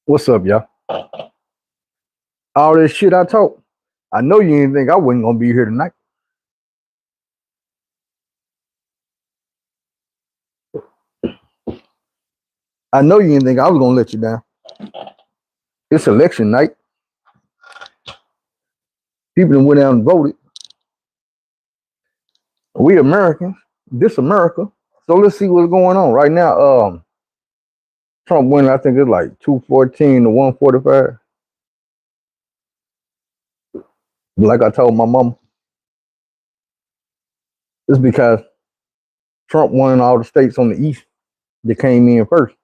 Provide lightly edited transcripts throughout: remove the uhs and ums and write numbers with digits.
What's up, y'all? All this shit I talk, I know you didn't think I wasn't gonna be here tonight. I know you didn't think I was gonna let you down. It's election night. People done went out and voted. We Americans, this America. So let's see what's going on right now. Trump winning, I think it's like 214 to 145. Like I told my mom, it's because Trump won all the states on the east that came in first.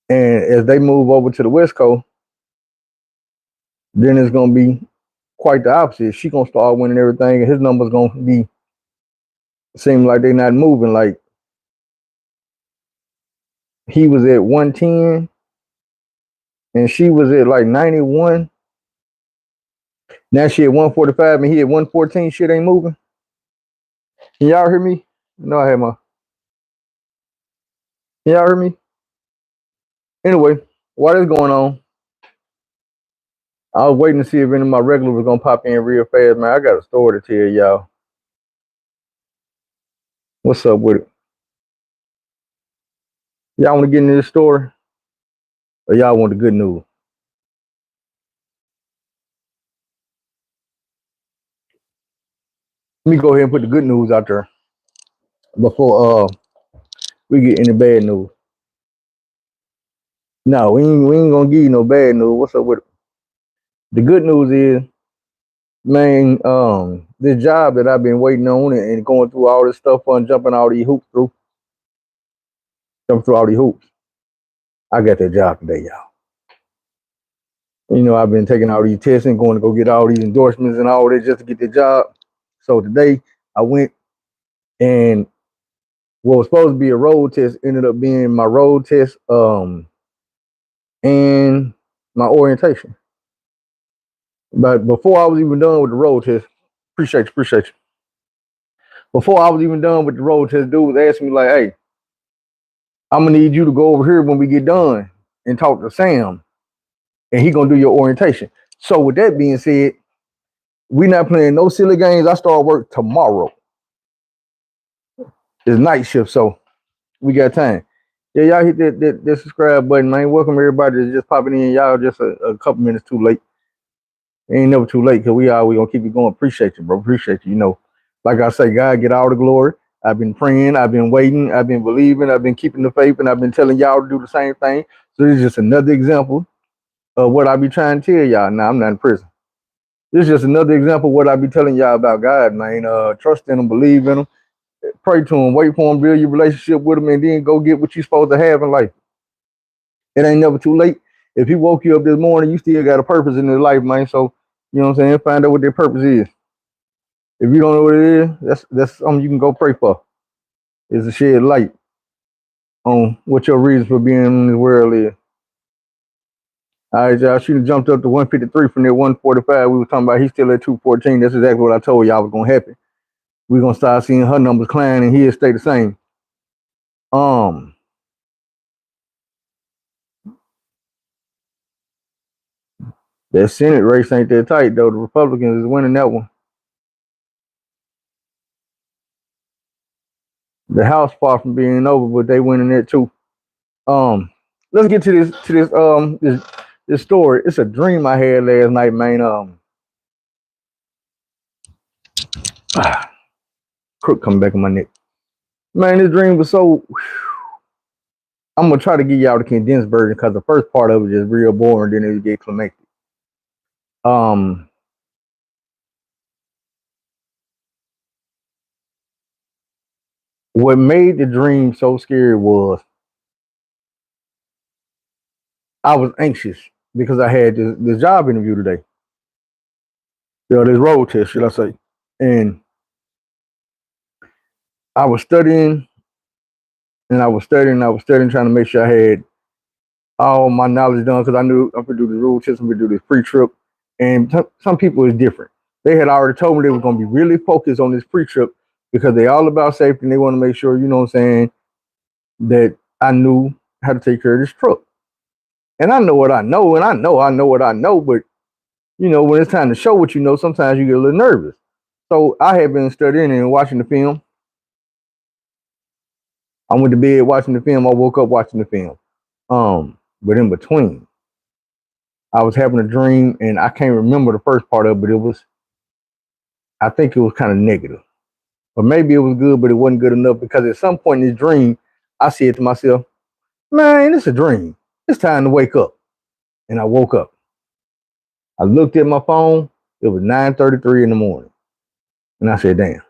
And as they move over to the West Coast, then it's gonna be quite the opposite. She gonna start winning everything, and his numbers gonna be seem like they're not moving. Like he was at 110, and she was at like 91. Now she at 145, and he at 114. Shit ain't moving. Can y'all hear me? No, I had my. Can y'all hear me? Anyway, while this going on, I was waiting to see if any of my regulars was gonna pop in real fast, man. I got a story to tell y'all. What's up with it? Y'all want to get into this story, or y'all want the good news? Let me go ahead and put the good news out there before we get any bad news. No, we ain't gonna give you no bad news. What's up with it? The good news is, man, this job that I've been waiting on and going through all this stuff on jumping all these hoops through, jumping through all these hoops. I got that job today, y'all. You know, I've been taking all these tests and going to go get all these endorsements and all that just to get the job. So today I went, and what was supposed to be a road test ended up being my road test and my orientation. But before I was even done with the road test, appreciate you. Before I was even done with the road test, dude was asking me like, "Hey, I'm gonna need you to go over here when we get done and talk to Sam, and he gonna do your orientation." So with that being said, we not playing no silly games. I start work tomorrow. It's night shift, so we got time. Yeah, y'all hit that subscribe button, man. Welcome everybody that's just popping in. Y'all just a couple minutes too late. Ain't never too late, because we gonna keep it going. Appreciate you, bro. Appreciate you. You know, like I say, God get all the glory. I've been praying, I've been waiting, I've been believing, I've been keeping the faith, and I've been telling y'all to do the same thing. So this is just another example of what I be trying to tell y'all. Now I'm not in prison. This is just another example of what I be telling y'all about God, man. Trust in him, believe in him, pray to him, wait for him, build your relationship with him, and then go get what you're supposed to have in life. It ain't never too late. If he woke you up this morning, you still got a purpose in your life, man. So, you know what I'm saying? Find out what their purpose is. If you don't know what it is, that's something you can go pray for. Is to shed light on what your reason for being in this world is. All right, y'all. She jumped up to 153 from that 145 we were talking about. He's still at 214. That's exactly what I told y'all was gonna happen. We're gonna start seeing her numbers climb, and he'll stay the same. That Senate race ain't that tight though. The Republicans is winning that one. The House far from being over, but they winning it too. Let's get to this story. It's a dream I had last night, man. Crook coming back on my neck. Man, this dream was so. I'm gonna try to give y'all the condensed version because the first part of it is real boring, then it get climactic. What made the dream so scary was I was anxious because I had this job interview today. This road test, should I say? And I was studying, and I was studying, trying to make sure I had all my knowledge done because I knew I'm gonna do the road test, I'm gonna do this pre-trip, and some people is different. They had already told me they were gonna be really focused on this pre-trip because they all about safety and they want to make sure, you know what I'm saying, that I knew how to take care of this truck. And I know what I know, and I know what I know, but when it's time to show what you know, sometimes you get a little nervous. So I had been studying and watching the film. I went to bed watching the film. I woke up watching the film. But in between, I was having a dream, and I can't remember the first part of it, but I think it was kind of negative. Or maybe it was good, but it wasn't good enough because at some point in this dream, I said to myself, man, it's a dream. It's time to wake up. And I woke up. I looked at my phone. It was 9:33 in the morning. And I said, damn.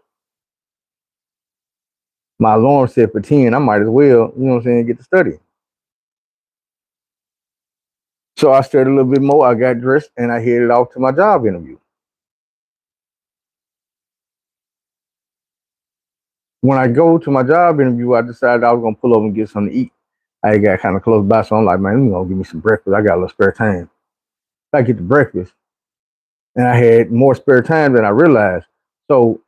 My alarm set for 10. I might as well, get to study. So I studied a little bit more. I got dressed and I headed off to my job interview. When I go to my job interview, I decided I was going to pull over and get something to eat. I got kind of close by, so I'm like, man, let me go give me some breakfast. I got a little spare time. I get to breakfast, and I had more spare time than I realized. So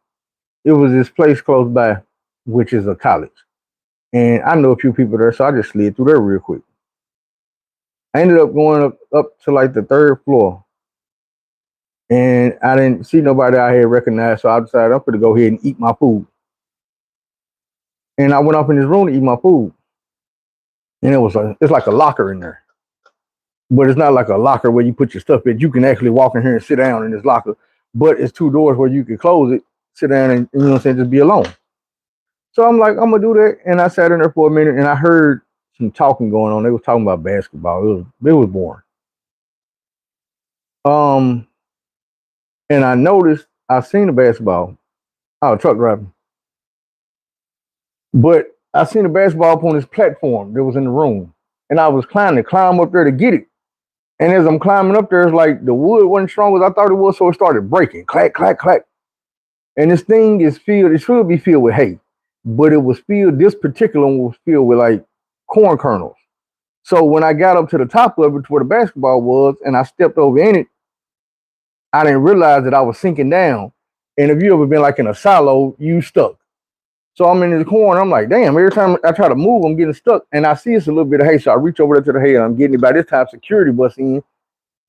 it was this place close by, which is a college. And I know a few people there, so I just slid through there real quick. I ended up going up to like the third floor, and I didn't see nobody I had recognized, so I decided I'm going to go ahead and eat my food. And I went up in this room to eat my food, and it's like a locker in there, but it's not like a locker where you put your stuff in. You can actually walk in here and sit down in this locker, but it's two doors where you can close it, sit down, and just be alone. So I'm like, I'm gonna do that, and I sat in there for a minute, and I heard some talking going on. They was talking about basketball. It was boring. Um, and I noticed I seen the basketball. I was truck driving, but I seen the basketball up on this platform that was in the room, and I was trying to climb up there to get it. And as I'm climbing up there, it's like the wood wasn't strong as I thought it was, so it started breaking, clack, clack, clack. And this thing is filled. It should be filled with hay, but it was filled. This particular one was filled with like corn kernels. So when I got up to the top of it, to where the basketball was, and I stepped over in it, I didn't realize that I was sinking down. And if you ever been like in a silo, you stuck. So I'm in this corner. I'm like, damn. Every time I try to move, I'm getting stuck. And I see it's a little bit of hay, so I reach over there to the hay, and I'm getting it. By this time, security bus in.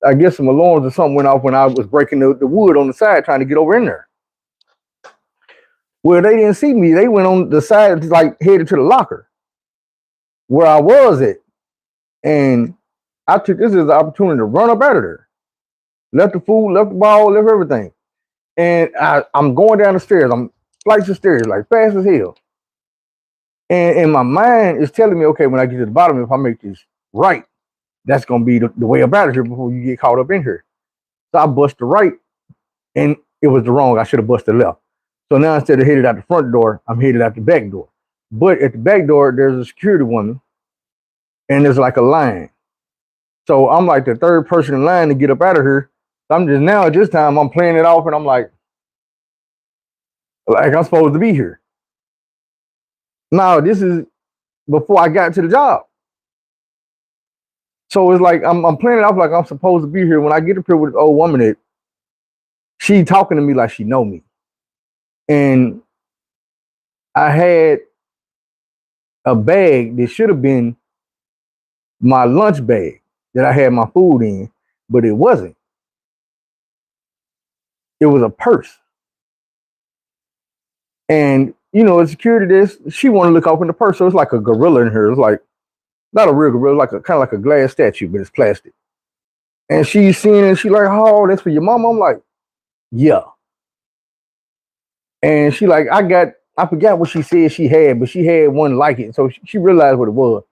I guess some alarms or something went off when I was breaking the wood on the side trying to get over in there. Well, they didn't see me. They went on the side, like headed to the locker where I was at. And I took this as an opportunity to run up out of there. Left the food, left the ball, left everything. And I'm going down the stairs. I'm flights of stairs, like fast as hell. And my mind is telling me, okay, when I get to the bottom, if I make this right, that's going to be the way up out of here before you get caught up in here. So I bust the right, and it was the wrong. I should have busted left. So now instead of headed out the front door, I'm headed out the back door. But at the back door, there's a security woman, and there's like a line. So I'm like the third person in line to get up out of here. So I'm just now at this time I'm playing it off, and I'm like I'm supposed to be here. Now this is before I got to the job. So it's like I'm playing it off like I'm supposed to be here. When I get up here with this old woman, that she talking to me like she know me, and I had a bag that should have been my lunch bag that I had my food in, but it wasn't. It was a purse. And the security desk, she wanted to look open the purse. So it's like a gorilla in here. It's like not a real gorilla, like a kind of like a glass statue, but it's plastic. And she's seeing it, and she like, oh, that's for your mama. I'm like, yeah. And she like, I forgot what she said she had, but she had one like it. So she realized what it was.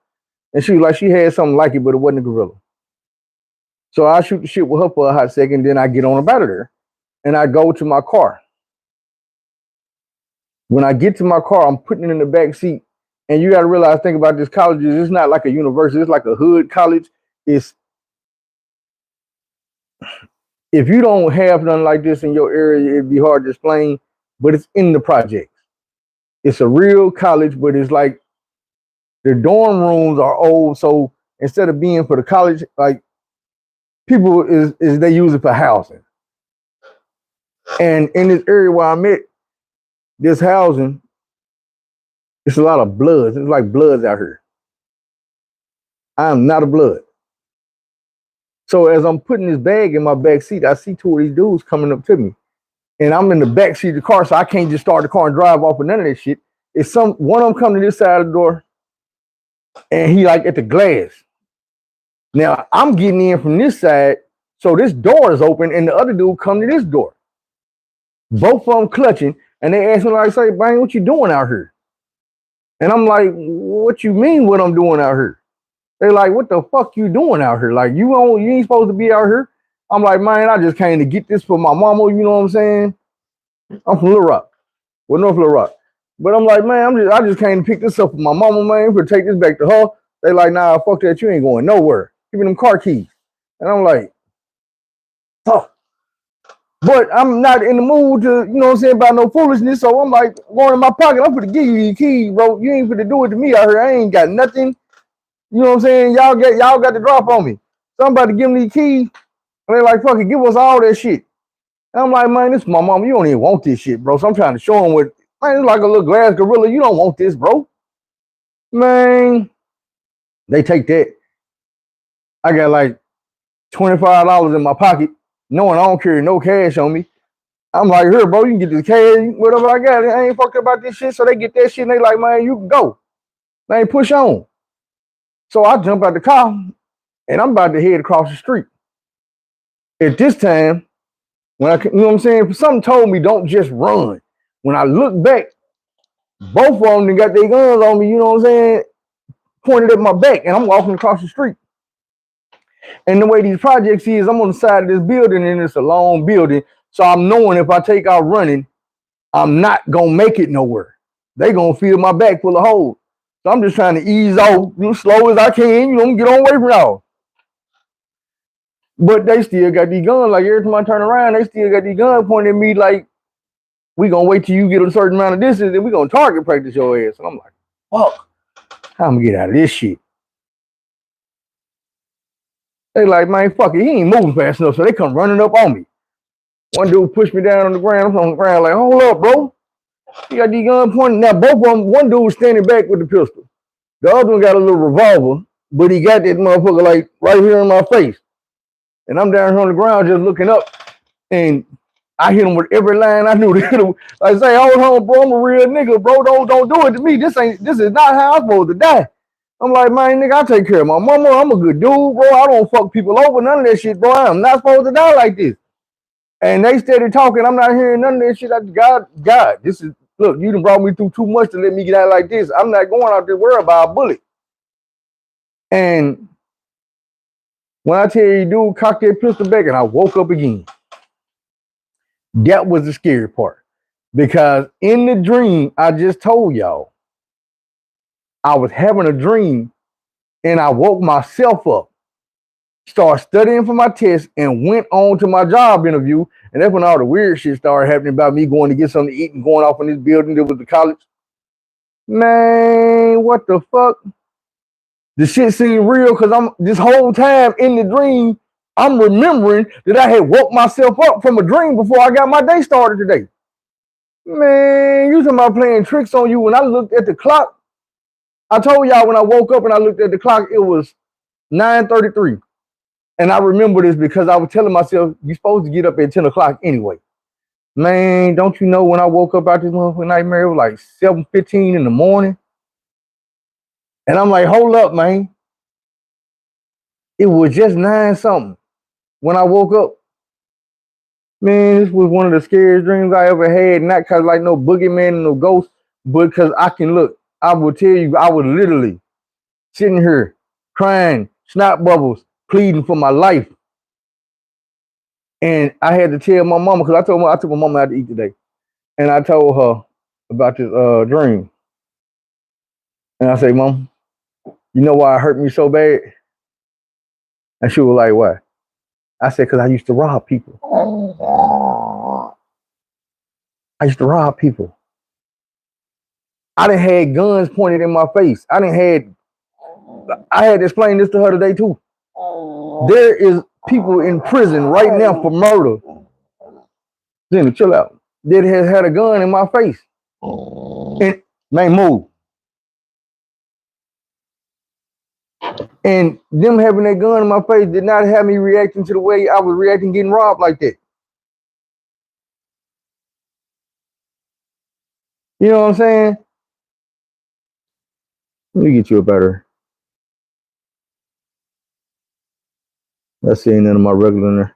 And she was like, she had something like it, but it wasn't a gorilla. So I shoot the shit with her for a hot second, then I get on up out of there. And I go to my car. When I get to my car, I'm putting it in the back seat. And you got to realize, think about this college. It's not like a university. It's like a hood college. It's if you don't have nothing like this in your area, it'd be hard to explain. But it's in the projects. It's a real college, but it's like the dorm rooms are old. So instead of being for the college, like people is they use it for housing. And in this area where I'm at, this housing, it's a lot of bloods. It's like bloods out here. I am not a blood. So as I'm putting this bag in my back seat, I see two of these dudes coming up to me. And I'm in the back seat of the car, so I can't just start the car and drive off with none of that shit. It's one of them coming to this side of the door, and he like at the glass. Now I'm getting in from this side, so this door is open, and the other dude come to this door. Both of them clutching, and they ask me like, "Say, Bang, what you doing out here?" And I'm like, "What you mean? What I'm doing out here?" They like, "What the fuck you doing out here? Like you ain't supposed to be out here." I'm like, "Man, I just came to get this for my mama." You know what I'm saying? I'm from Little Rock, well, North Little Rock. But I'm like, man, I just came to pick this up for my mama, man, for take this back to her. They like, nah, fuck that, you ain't going nowhere. Give me them car keys. And I'm like, oh. But I'm not in the mood to, you know what I'm saying, about no foolishness. So I'm like, going in my pocket, I'm gonna give you these keys, bro. You ain't gonna do it to me out here. I ain't got nothing. You know what I'm saying? Y'all got the drop on me. So I'm about to give them these keys. And they like, fuck it, give us all that shit. And I'm like, man, this is my mama. You don't even want this shit, bro. So I'm trying to show them what, man, it's like a little glass gorilla. You don't want this, bro. Man, they take that. I got like $25 in my pocket, knowing I don't carry no cash on me. I'm like, here, bro, you can get this cash, whatever I got. I ain't fucked about this shit. So they get that shit and they like, man, you can go. They push on. So I jump out the car and I'm about to head across the street. At this time, when you know what I'm saying? Something told me don't just run. When I look back, both of them got their guns on me, you know what I'm saying? Pointed at my back, and I'm walking across the street. And the way these projects is, I'm on the side of this building, and it's a long building. So I'm knowing if I take out running, I'm not gonna make it nowhere. They gonna feel my back full of holes. So I'm just trying to ease off, slow as I can, get on away from y'all. But they still got these guns. Like every time I turn around, they still got these guns pointing at me like, we gonna wait till you get a certain amount of distance, then we gonna target practice your ass. And I'm like, fuck, how I'm gonna get out of this shit? They like, man, fuck it, he ain't moving fast enough, so they come running up on me. One dude pushed me down on the ground. I'm on the ground like, hold up, bro. You got these guns pointing. Now both of them, one dude was standing back with the pistol. The other one got a little revolver, but he got that motherfucker like right here in my face. And I'm down here on the ground just looking up, and I hit him with every line I knew to hit him. I say, hold on, bro, I'm a real nigga, bro. Don't do it to me. This is not how I'm supposed to die. I'm like, man, nigga, I take care of my mama. I'm a good dude, bro. I don't fuck people over, none of that shit, bro. I'm not supposed to die like this. And they started talking. I'm not hearing none of that shit. God, this is, look, you done brought me through too much to let me get out like this. I'm not going out there worried about a bullet. And when I tell you, dude, cocked that pistol back and I woke up again. That was the scary part. Because in the dream, I just told y'all, I was having a dream and I woke myself up, started studying for my test, and went on to my job interview. And that's when all the weird shit started happening about me going to get something to eat and going off in this building that was the college. Man, what the fuck? The shit seemed real because I'm this whole time in the dream, I'm remembering that I had woke myself up from a dream before I got my day started today. Man, you talking about playing tricks on you. When I looked at the clock, I told y'all when I woke up and I looked at the clock, it was 9:33. And I remember this because I was telling myself, you're supposed to get up at 10 o'clock anyway. Man, don't you know when I woke up out this motherfucking nightmare, it was like 7:15 in the morning. And I'm like, hold up, man. It was just 9 something when I woke up. Man, this was one of the scariest dreams I ever had. Not because like no boogeyman and no ghost, but because I can look. I will tell you, I was literally sitting here crying, snot bubbles, pleading for my life. And I had to tell my mama, because I took my mama out to eat today. And I told her about this dream. And I say, Mom, you know why it hurt me so bad? And she was like, why? I said, because I used to rob people. I used to rob people. I done had guns pointed in my face. I had to explain this to her today too. There is people in prison right now for murder. Jenny, chill out. That has had a gun in my face. And man, move. And them having that gun in my face did not have me reacting to the way I was reacting getting robbed like that. You know what I'm saying? Let me get you a better. Let's see none of my regular in there.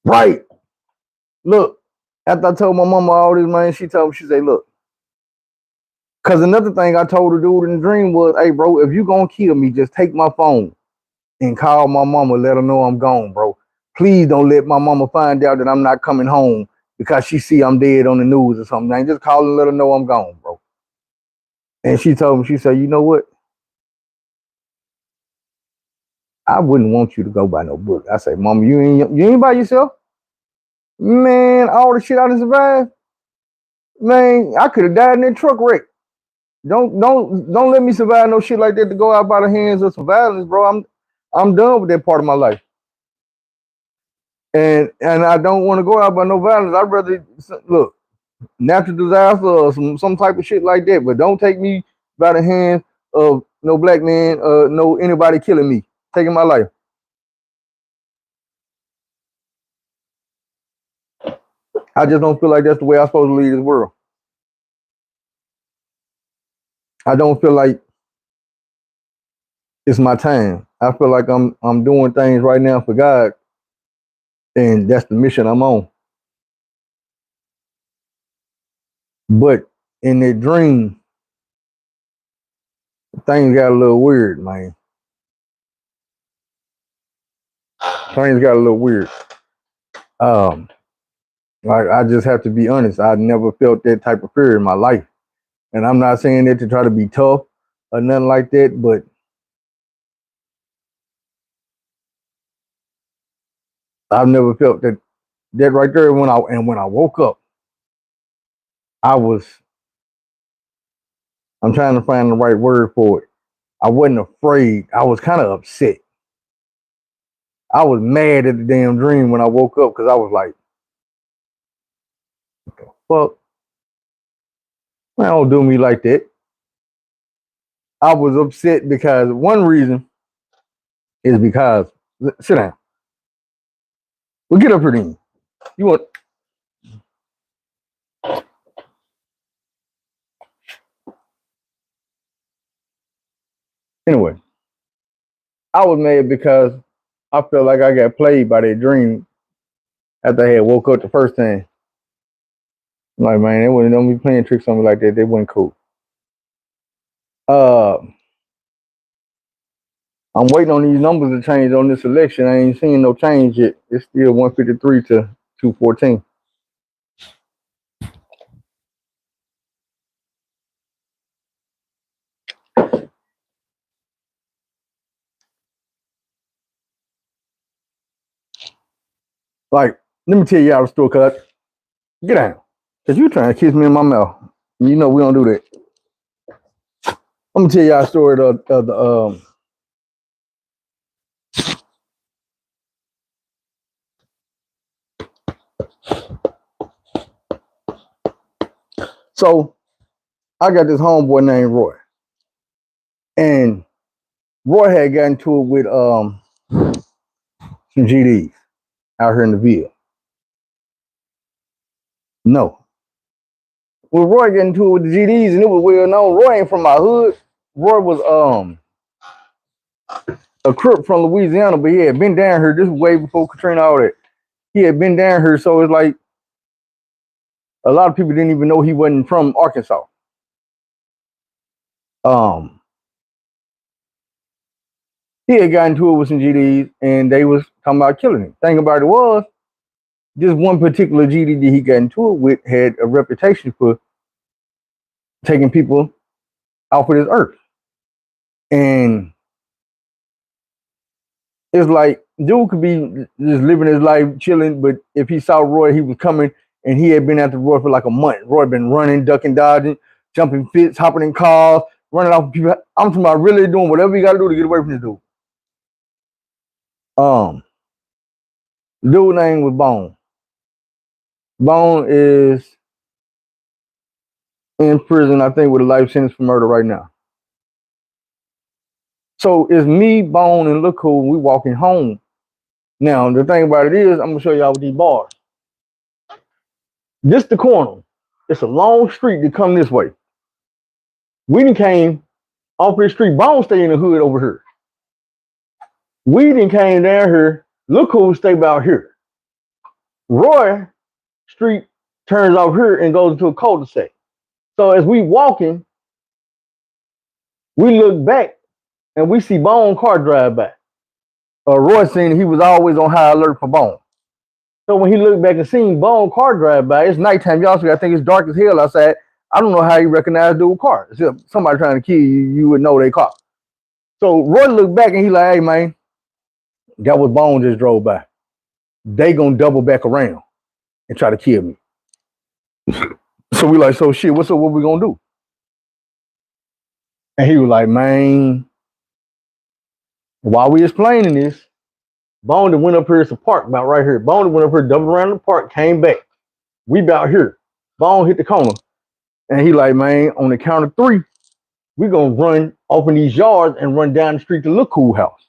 Right. Look, after I told my mama all this, man, she told me, she said, look, because another thing I told her dude in the dream was, hey, bro, if you gonna kill me, just take my phone and call my mama, let her know I'm gone, bro. Please don't let my mama find out that I'm not coming home because she see I'm dead on the news or something. Man, just call and let her know I'm gone, bro. And she told me, she said, you know what? I wouldn't want you to go by no book. I say, mama, you ain't by yourself? Man, all the shit I done survived, man, I could have died in that truck wreck. Don't let me survive no shit like that to go out by the hands of some violence, bro. I'm done with that part of my life. And I don't want to go out by no violence. I'd rather look, natural disaster or some type of shit like that. But don't take me by the hands of no black man, no anybody killing me, taking my life. I just don't feel like that's the way I'm supposed to lead this world. I don't feel like it's my time. I feel like I'm doing things right now for God, and that's the mission I'm on. But in that dream, things got a little weird, man. Things got a little weird. Um, like I just have to be honest. I never felt that type of fear in my life, and I'm not saying that to try to be tough or nothing like that. But I've never felt that right there. When I woke up, I was. I'm trying to find the right word for it. I wasn't afraid. I was kind of upset. I was mad at the damn dream when I woke up because I was like, "Fuck, man, don't do me like that." I was upset because one reason is because sit down. Well, get up here then. You want anyway? I was mad because I felt like I got played by that dream after I had woke up the first time. I'm like, man, they wouldn't know me playing tricks on me like that. They wasn't cool. Uh, I'm waiting on these numbers to change on this election. I ain't seen no change yet. It's still 153 to 214. Like, let me tell y'all the story, cuz. Get down. Cause you trying to kiss me in my mouth. You know we don't do that. I'm gonna tell y'all a story of the so I got this homeboy named Roy. And Roy had gotten into it with some GDs out here in the Ville. No. Well, Roy got into it with the GDs and it was well known. Roy ain't from my hood. Roy was a crip from Louisiana, but he had been down here. This was way before Katrina, all that. He had been down here, so it's like a lot of people didn't even know he wasn't from Arkansas. Um, he had gotten into it with some GDs, and they was talking about killing him. Thing about it was, this one particular GD that he got into it with had a reputation for taking people off of this earth, and it's like dude could be just living his life chilling, but if he saw Roy, he was coming, and he had been after Roy for like a month. Roy been running, ducking, dodging, jumping fits, hopping in cars, running off people. I'm talking about really doing whatever you got to do to get away from this dude. Um, dude name was Bone. Bone is in prison, I think, with a life sentence for murder right now. So it's me, Bone, and Look Who. We walking home. Now the thing about it is, I'm gonna show y'all with these bars. This the corner. It's a long street to come this way. We done came off this street. Bone stay in the hood over here. We done came down here. Look Who stay about here. Roy Street turns off here and goes into a cul-de-sac. So as we walking, we look back and we see Bone car drive by. Roy seen he was always on high alert for Bone. So when he looked back and seen Bone car drive by, it's nighttime. Y'all see, I think it's dark as hell outside. I don't know how he recognized dude's car. If somebody trying to kill you, you would know they car. So Roy looked back and he like, hey man, that was Bone just drove by. They gonna double back around and try to kill me. So we like, so shit, what's up? What we gonna do? And he was like, man, while we explaining this, Bone went up here. It's a park about right here. Bone went up here, doubled around the park, came back. We about here. Bone hit the corner. And he like, man, on the count of 3, we gonna run open these yards and run down the street to Look Cool house.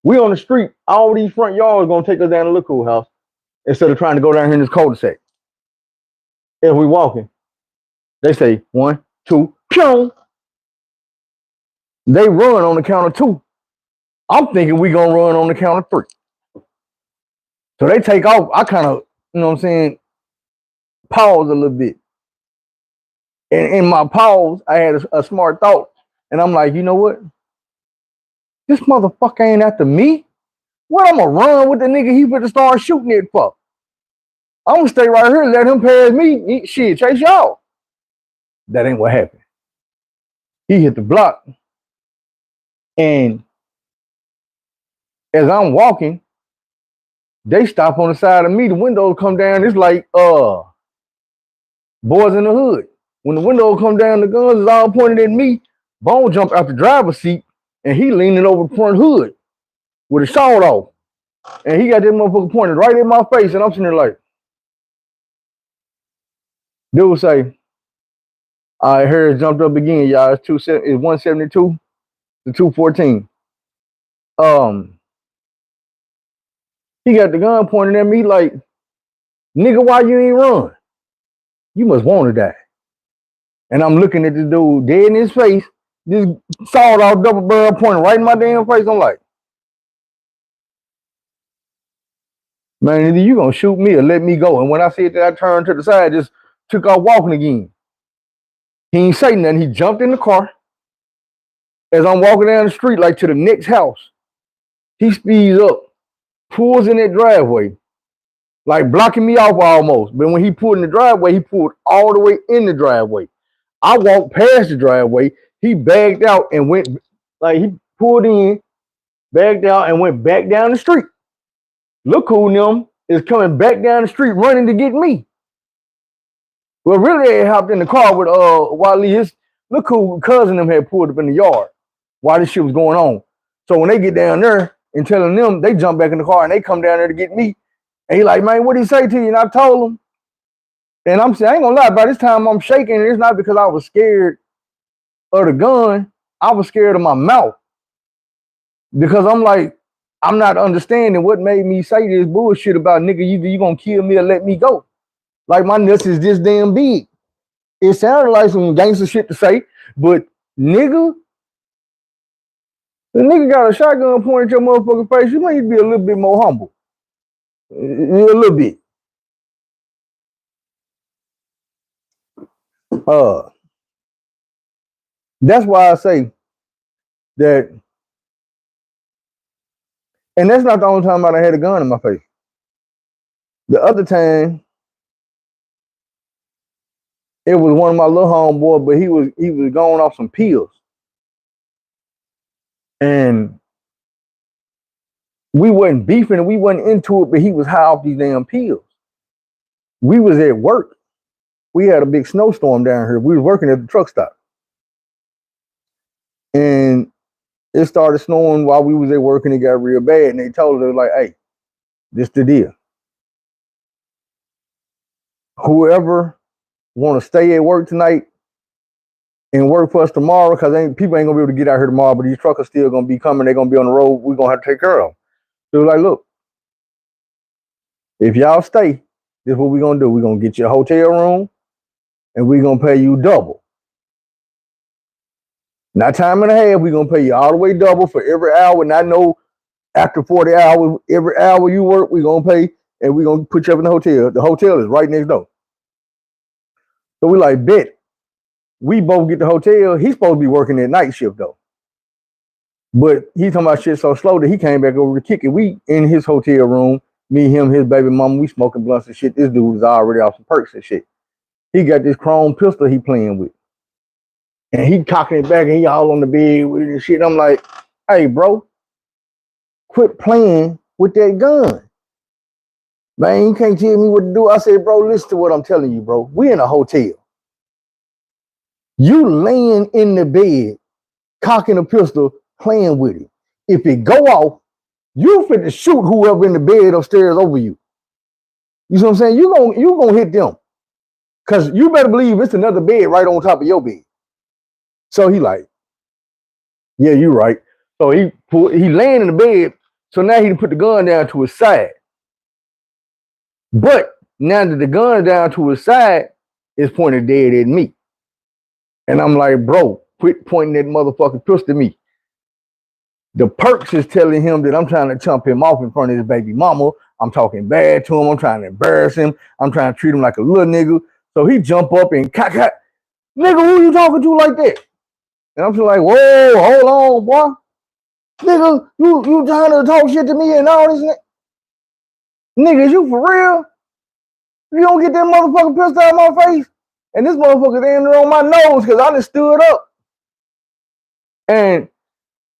We on the street, all these front yards gonna take us down to Look Cool house instead of trying to go down here in this cul-de-sac. As we walking, they say 1, 2, pew. They run on the count of 2. I'm thinking we gonna run on the count of 3. So they take off. I kind of, you know what I'm saying, pause a little bit. And in my pause, I had a smart thought. And I'm like, you know what? This motherfucker ain't after me. What I'm gonna run with the nigga he better start shooting it for? I'm gonna stay right here and let him pass me. Shit, chase y'all. That ain't what happened. He hit the block. And as I'm walking, they stop on the side of me. The windows come down. It's like Boys in the Hood. When the windows come down, the guns is all pointed at me. Bone jumped out the driver's seat and he leaning over the front hood with his shot off. And he got that motherfucker pointed right in my face. And I'm sitting there like, dude say, all right, here it jumped up again, y'all. It's 172 to 214. He got the gun pointed at me like, nigga, why you ain't run? You must want to die. And I'm looking at the dude dead in his face, this sawed off double barrel pointing right in my damn face. I'm like, man, either you gonna shoot me or let me go. And when I said that, I turned to the side, just took off walking again. He ain't say nothing. He jumped in the car. As I'm walking down the street, like to the next house, he speeds up, pulls in that driveway, like blocking me off almost. But when he pulled in the driveway, he pulled all the way in the driveway. I walked past the driveway. He bagged out and went, like he pulled in, bagged out and went back down the street. Look who them is coming back down the street running to get me. Well, really, they hopped in the car with Wally. His look who cousin them had pulled up in the yard while this shit was going on. So when they get down there and telling them, they jump back in the car and they come down there to get me. And he like, man, what'd he say to you? And I told him. And I'm saying, I ain't gonna lie, by this time I'm shaking. And it's not because I was scared of the gun. I was scared of my mouth. Because I'm like, I'm not understanding what made me say this bullshit about nigga, either you gonna kill me or let me go. Like my nuts is this damn big. It sounded like some gangster shit to say, but nigga, the nigga got a shotgun pointed at your motherfucking face. You might need to be a little bit more humble. A little bit. That's why I say that, and that's not the only time I had a gun in my face. The other time, it was one of my little homeboys, but he was going off some pills. And we wasn't beefing and we wasn't into it, but he was high off these damn pills. We was at work. We had a big snowstorm down here. We was working at the truck stop. And it started snowing while we was at work and it got real bad. And they told her, like, hey, this the deal. Whoever want to stay at work tonight and work for us tomorrow, because people ain't going to be able to get out here tomorrow, but these truckers still going to be coming. They're going to be on the road. We're going to have to take care of them. So like, look, if y'all stay, this is what we're going to do. We're going to get you a hotel room and we're going to pay you double. Not time and a half. We're going to pay you all the way double for every hour. Not no after 40 hours, every hour you work, we're going to pay and we're going to put you up in the hotel. The hotel is right next door. So we like, bet. We both get the hotel. He's supposed to be working that night shift though. But he's talking about shit so slow that he came back over to kick it. We in his hotel room, me, him, his baby mama, we smoking blunts and shit. This dude is already off some perks and shit. He got this chrome pistol he playing with. And he cocking it back and he all on the bed with it and shit. I'm like, hey, bro, quit playing with that gun. Man, you can't tell me what to do. I said, bro, listen to what I'm telling you, bro. We in a hotel. You laying in the bed, cocking a pistol, playing with it. If it go off, you fit to shoot whoever in the bed upstairs over you. You see what I'm saying? You gonna hit them. Cause you better believe it's another bed right on top of your bed. So he like, yeah, you right. So he laying in the bed. So now he put the gun down to his side. But now that the gun is down to his side, it's pointed dead at me. And I'm like, bro, quit pointing that motherfucking pistol at me. The perks is telling him that I'm trying to chump him off in front of his baby mama. I'm talking bad to him. I'm trying to embarrass him. I'm trying to treat him like a little nigga. So he jump up and cock. Nigga, who you talking to like that? And I'm just like, whoa, hold on, boy. Nigga, you trying to talk shit to me and all this? Nigga, is you for real? You don't get that motherfucking pistol out of my face? And this motherfucker damn near on my nose because I just stood up. And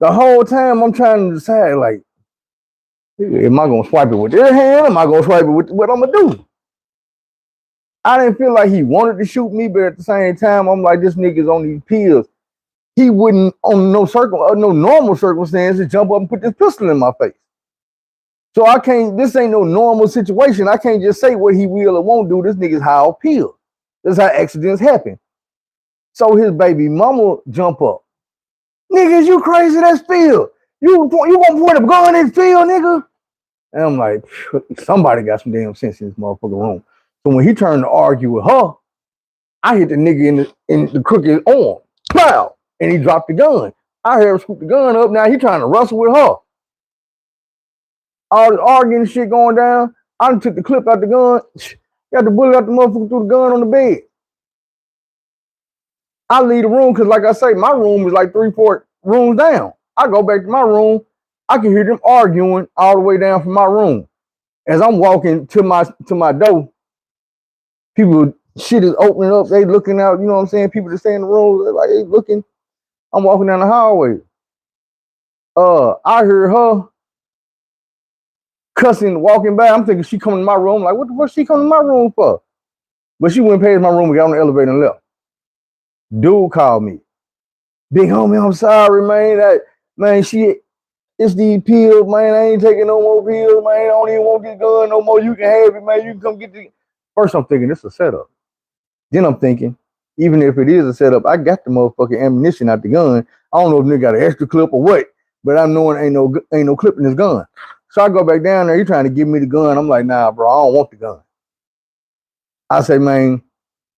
the whole time I'm trying to decide, like, am I gonna swipe it with their hand? Am I gonna swipe it with what I'm gonna do? I didn't feel like he wanted to shoot me, but at the same time, I'm like, this nigga's on these pills. He wouldn't, on no normal circumstances, jump up and put this pistol in my face. So I can't. This ain't no normal situation. I can't just say what he will or won't do. This nigga's high on pills. That's how accidents happen. So his baby mama jump up. Niggas, you crazy? That's Phil. You gonna point a gun at Phil, nigga? And I'm like, somebody got some damn sense in this motherfucking room. So when he turned to argue with her, I hit the nigga in the crooked arm. Pow! And he dropped the gun. I heard him scoop the gun up. Now he trying to wrestle with her. All this arguing shit going down. I took the clip out the gun, got the bullet out the motherfucker, threw the gun on the bed. I leave the room because, like I say, my room is like 3-4 rooms down. I go back to my room. I can hear them arguing all the way down from my room. As I'm walking to my door, people shit is opening up. They looking out. You know what I'm saying? People that stay in the room, they're like, they looking. I'm walking down the hallway. I heard her cussing, walking by. I'm thinking she coming to my room. Like, what the fuck she coming to my room for? But she went past my room and got on the elevator and left. Dude called me. Big homie, I'm sorry, man. It's these pills, man. I ain't taking no more pills, man. I don't even want this gun no more. You can have it, man. You can come get the. First, I'm thinking this is a setup. Then I'm thinking, even if it is a setup, I got the motherfucking ammunition out the gun. I don't know if nigga got an extra clip or what, but I'm knowing ain't no clip in this gun. So I go back down there. He trying to give me the gun. I'm like, nah, bro, I don't want the gun. I say, man,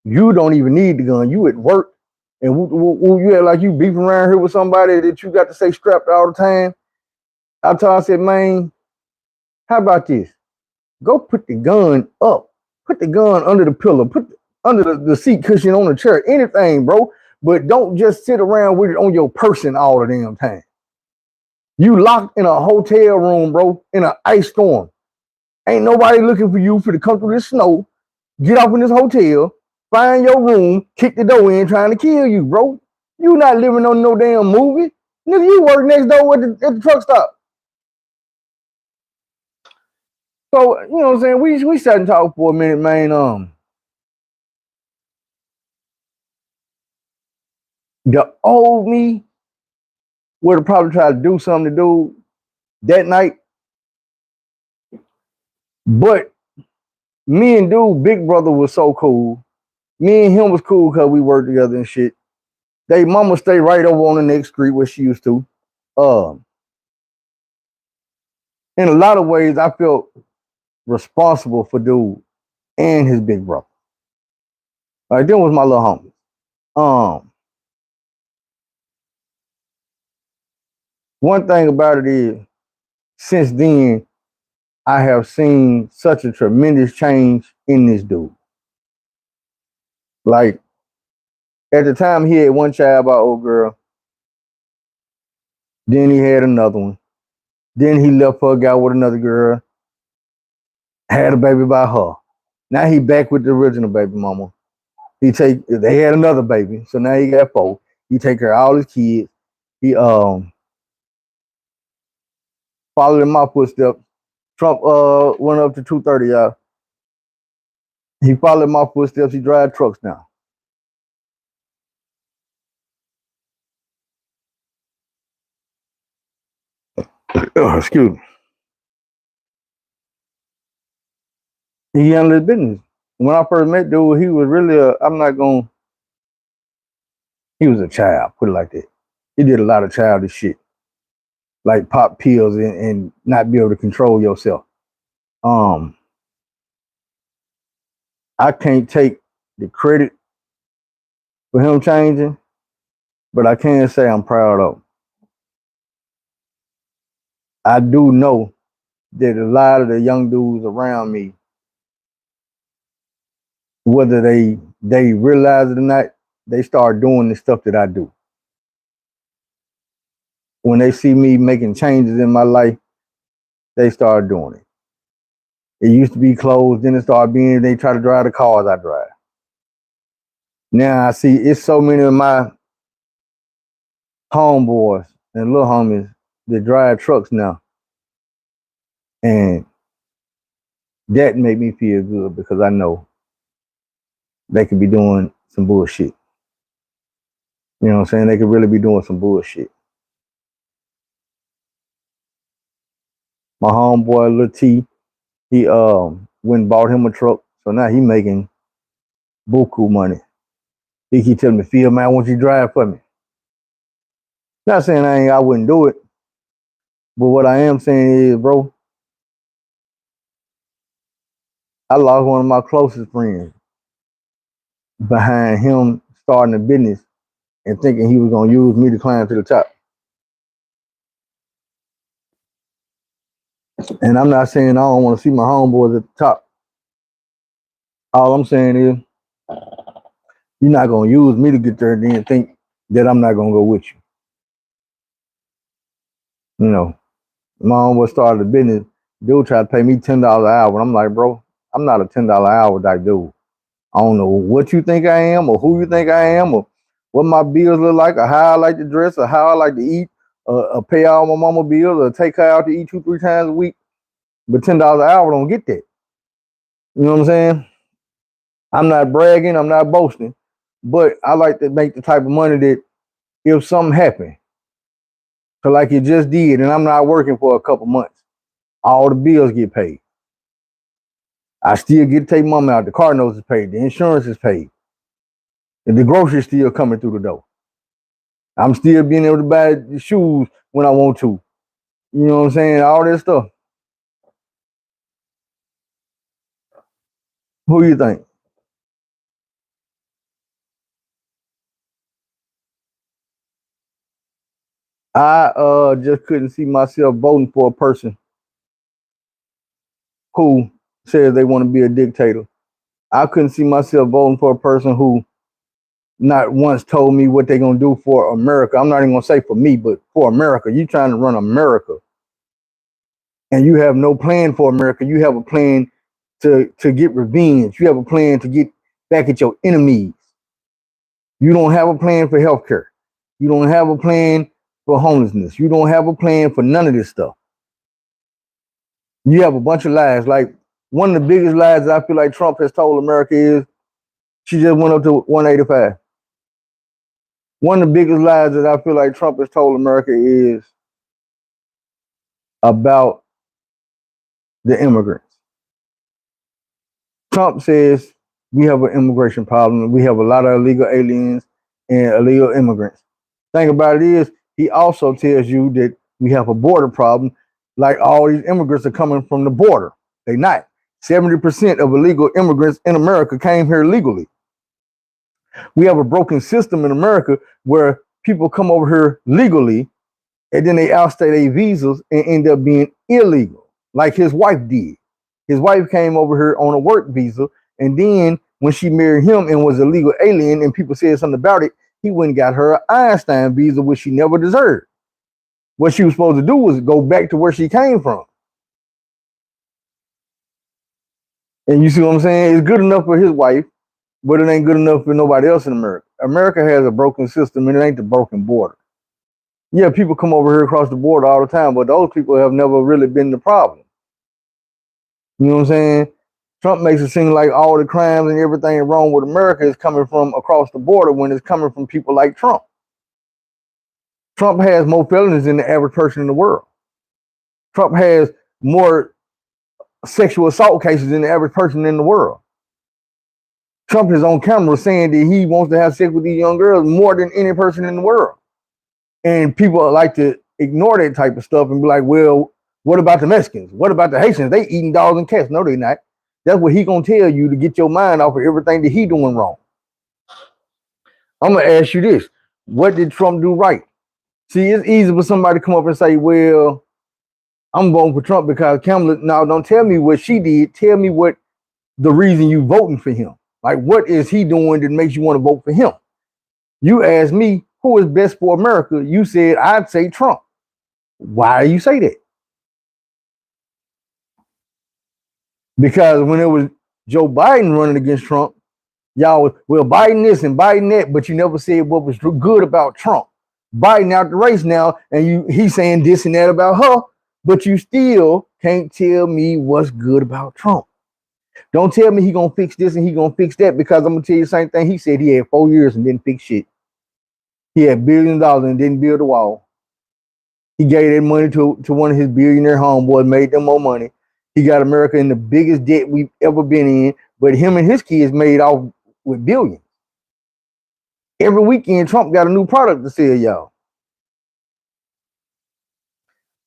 you don't even need the gun. You at work, and you act like you beefing around here with somebody that you got to stay strapped all the time. I said, man, how about this? Go put the gun up. Put the gun under the pillow. Under the seat cushion on the chair. Anything, bro. But don't just sit around with it on your person all the damn time. You locked in a hotel room, bro, in an ice storm. Ain't nobody looking for you to come through this snow, get off in this hotel, find your room, kick the door in, trying to kill you, bro. You not living on no damn movie. Nigga, you work next door at the truck stop. So, you know what I'm saying? We sat and talked for a minute, man. The old me would have probably tried to do something to do that night. But me and dude, big brother was so cool. Me and him was cool because we worked together and shit. They mama stay right over on the next street where she used to. Um, in a lot of ways, I felt responsible for dude and his big brother. Like, them was my little homies. One thing about it is, since then, I have seen such a tremendous change in this dude. Like, at the time, he had one child by old girl. Then he had another one. Then he left her, got with another girl, had a baby by her. Now he back with the original baby mama. They had another baby, so now he got four. He take care of all his kids. He followed in my footsteps. Trump went up to 230, y'all. He followed my footsteps. He drive trucks now. Excuse me. He handled his business. When I first met dude, he was really he was a child, put it like that. He did a lot of childish shit, like pop pills and not be able to control yourself. I can't take the credit for him changing, but I can say I'm proud of him. I do know that a lot of the young dudes around me, whether they realize it or not, they start doing the stuff that I do. When they see me making changes in my life, they start doing it. It used to be clothes, then it started being they try to drive the cars I drive. Now I see it's so many of my homeboys and little homies that drive trucks now. And that made me feel good because I know they could be doing some bullshit. You know what I'm saying? They could really be doing some bullshit. My homeboy Lil T, he went and bought him a truck. So now he making buku money. He keep telling me, Phil, man, I want you to drive for me. Not saying I wouldn't do it. But what I am saying is, bro, I lost one of my closest friends behind him starting a business and thinking he was gonna use me to climb to the top. And I'm not saying I don't want to see my homeboys at the top. All I'm saying is you're not gonna use me to get there and then think that I'm not gonna go with you. You know, my homeboy started a business. Dude tried to pay me $10 an hour. And I'm like, bro, I'm not a $10 an hour type dude. I don't know what you think I am or who you think I am or what my bills look like or how I like to dress or how I like to eat or pay all my mama bills or take her out to eat 2-3 times a week. But $10 an hour don't get that. You know what I'm saying? I'm not bragging, I'm not boasting, but I like to make the type of money that if something happened, so like it just did, and I'm not working for a couple months, all the bills get paid. I still get to take mama out. The car notes is paid. The insurance is paid. And the groceries still coming through the door. I'm still being able to buy the shoes when I want to. You know what I'm saying? All that stuff. Who you think? I just couldn't see myself voting for a person who says they want to be a dictator. I couldn't see myself voting for a person who not once told me what they're gonna do for America. I'm not even gonna say for me, but for America. You trying to run America, and you have no plan for America. You have a plan to get revenge. You have a plan to get back at your enemies. You don't have a plan for healthcare. You don't have a plan for homelessness. You don't have a plan for none of this stuff. You have a bunch of lies. Like one of the biggest lies that I feel like Trump has told America is she just went up to 185. One of the biggest lies that I feel like Trump has told America is about the immigrants. Trump says we have an immigration problem. We have a lot of illegal aliens and illegal immigrants. Thing about it is, he also tells you that we have a border problem. Like all these immigrants are coming from the border. They're not. 70% of illegal immigrants in America came here legally. We have a broken system in America where people come over here legally and then they outstay their visas and end up being illegal, like his wife did. His wife came over here on a work visa, and then when she married him and was a legal alien and people said something about it, he went and got her an Einstein visa, which she never deserved. What she was supposed to do was go back to where she came from. And you see what I'm saying? It's good enough for his wife, but it ain't good enough for nobody else in America. America has a broken system, and it ain't the broken border. Yeah, people come over here across the border all the time, but those people have never really been the problem. You know what I'm saying? Trump makes it seem like all the crimes and everything wrong with America is coming from across the border when it's coming from people like Trump. Trump has more felonies than the average person in the world. Trump has more sexual assault cases than the average person in the world. Trump is on camera saying that he wants to have sex with these young girls more than any person in the world. And people like to ignore that type of stuff and be like, well, what about the Mexicans? What about the Haitians? They eating dogs and cats. No, they're not. That's what he gonna tell you to get your mind off of everything that he doing wrong. I'm gonna ask you this. What did Trump do right? See, it's easy for somebody to come up and say, well, I'm voting for Trump because Kamala. Now, don't tell me what she did. Tell me what the reason you voting for him. Like, what is he doing that makes you want to vote for him? You asked me who is best for America. You said I'd say Trump. Why do you say that? Because when it was Joe Biden running against Trump, y'all was, well, Biden this and Biden that, but you never said what was good about Trump. Biden out the race now, and he's saying this and that about her, but you still can't tell me what's good about Trump. Don't tell me he gonna fix this and he gonna fix that, because I'm gonna tell you the same thing. He said he had 4 years and didn't fix shit. He had billions of dollars and didn't build a wall. He gave that money to one of his billionaire homeboys, made them more money. He got America in the biggest debt we've ever been in, but him and his kids made off with billions. Every weekend, Trump got a new product to sell y'all.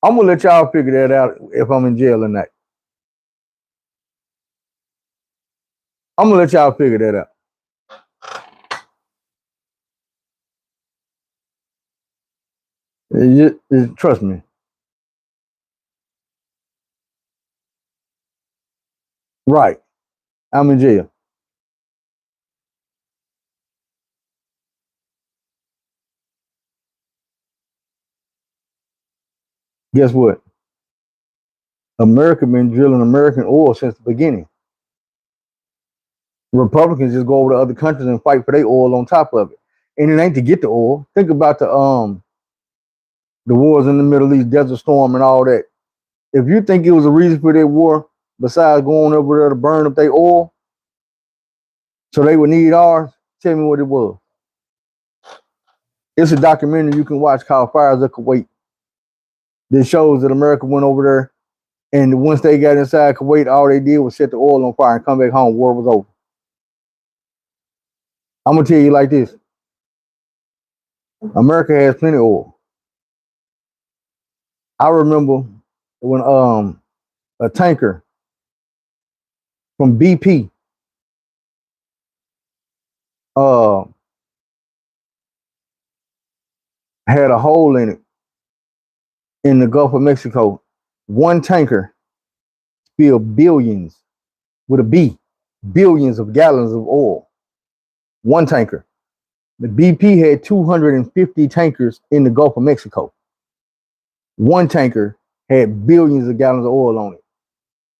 I'm gonna let y'all figure that out if I'm in jail or not. I'm gonna let y'all figure that out. Trust me. Right. I'm in jail. Guess what? America been drilling American oil since the beginning. Republicans just go over to other countries and fight for their oil on top of it. And it ain't to get the oil. Think about the wars in the Middle East, Desert Storm and all that. If you think it was a reason for their war, besides going over there to burn up their oil, so they would need ours, tell me what it was. It's a documentary you can watch called Fires of Kuwait that shows that America went over there, and once they got inside Kuwait, all they did was set the oil on fire and come back home. War was over. I'm gonna tell you like this: America has plenty of oil. I remember when a tanker from BP had a hole in it in the Gulf of Mexico. One tanker spilled billions, with a B, billions of gallons of oil. One tanker. The BP had 250 tankers in the Gulf of Mexico. One tanker had billions of gallons of oil on it.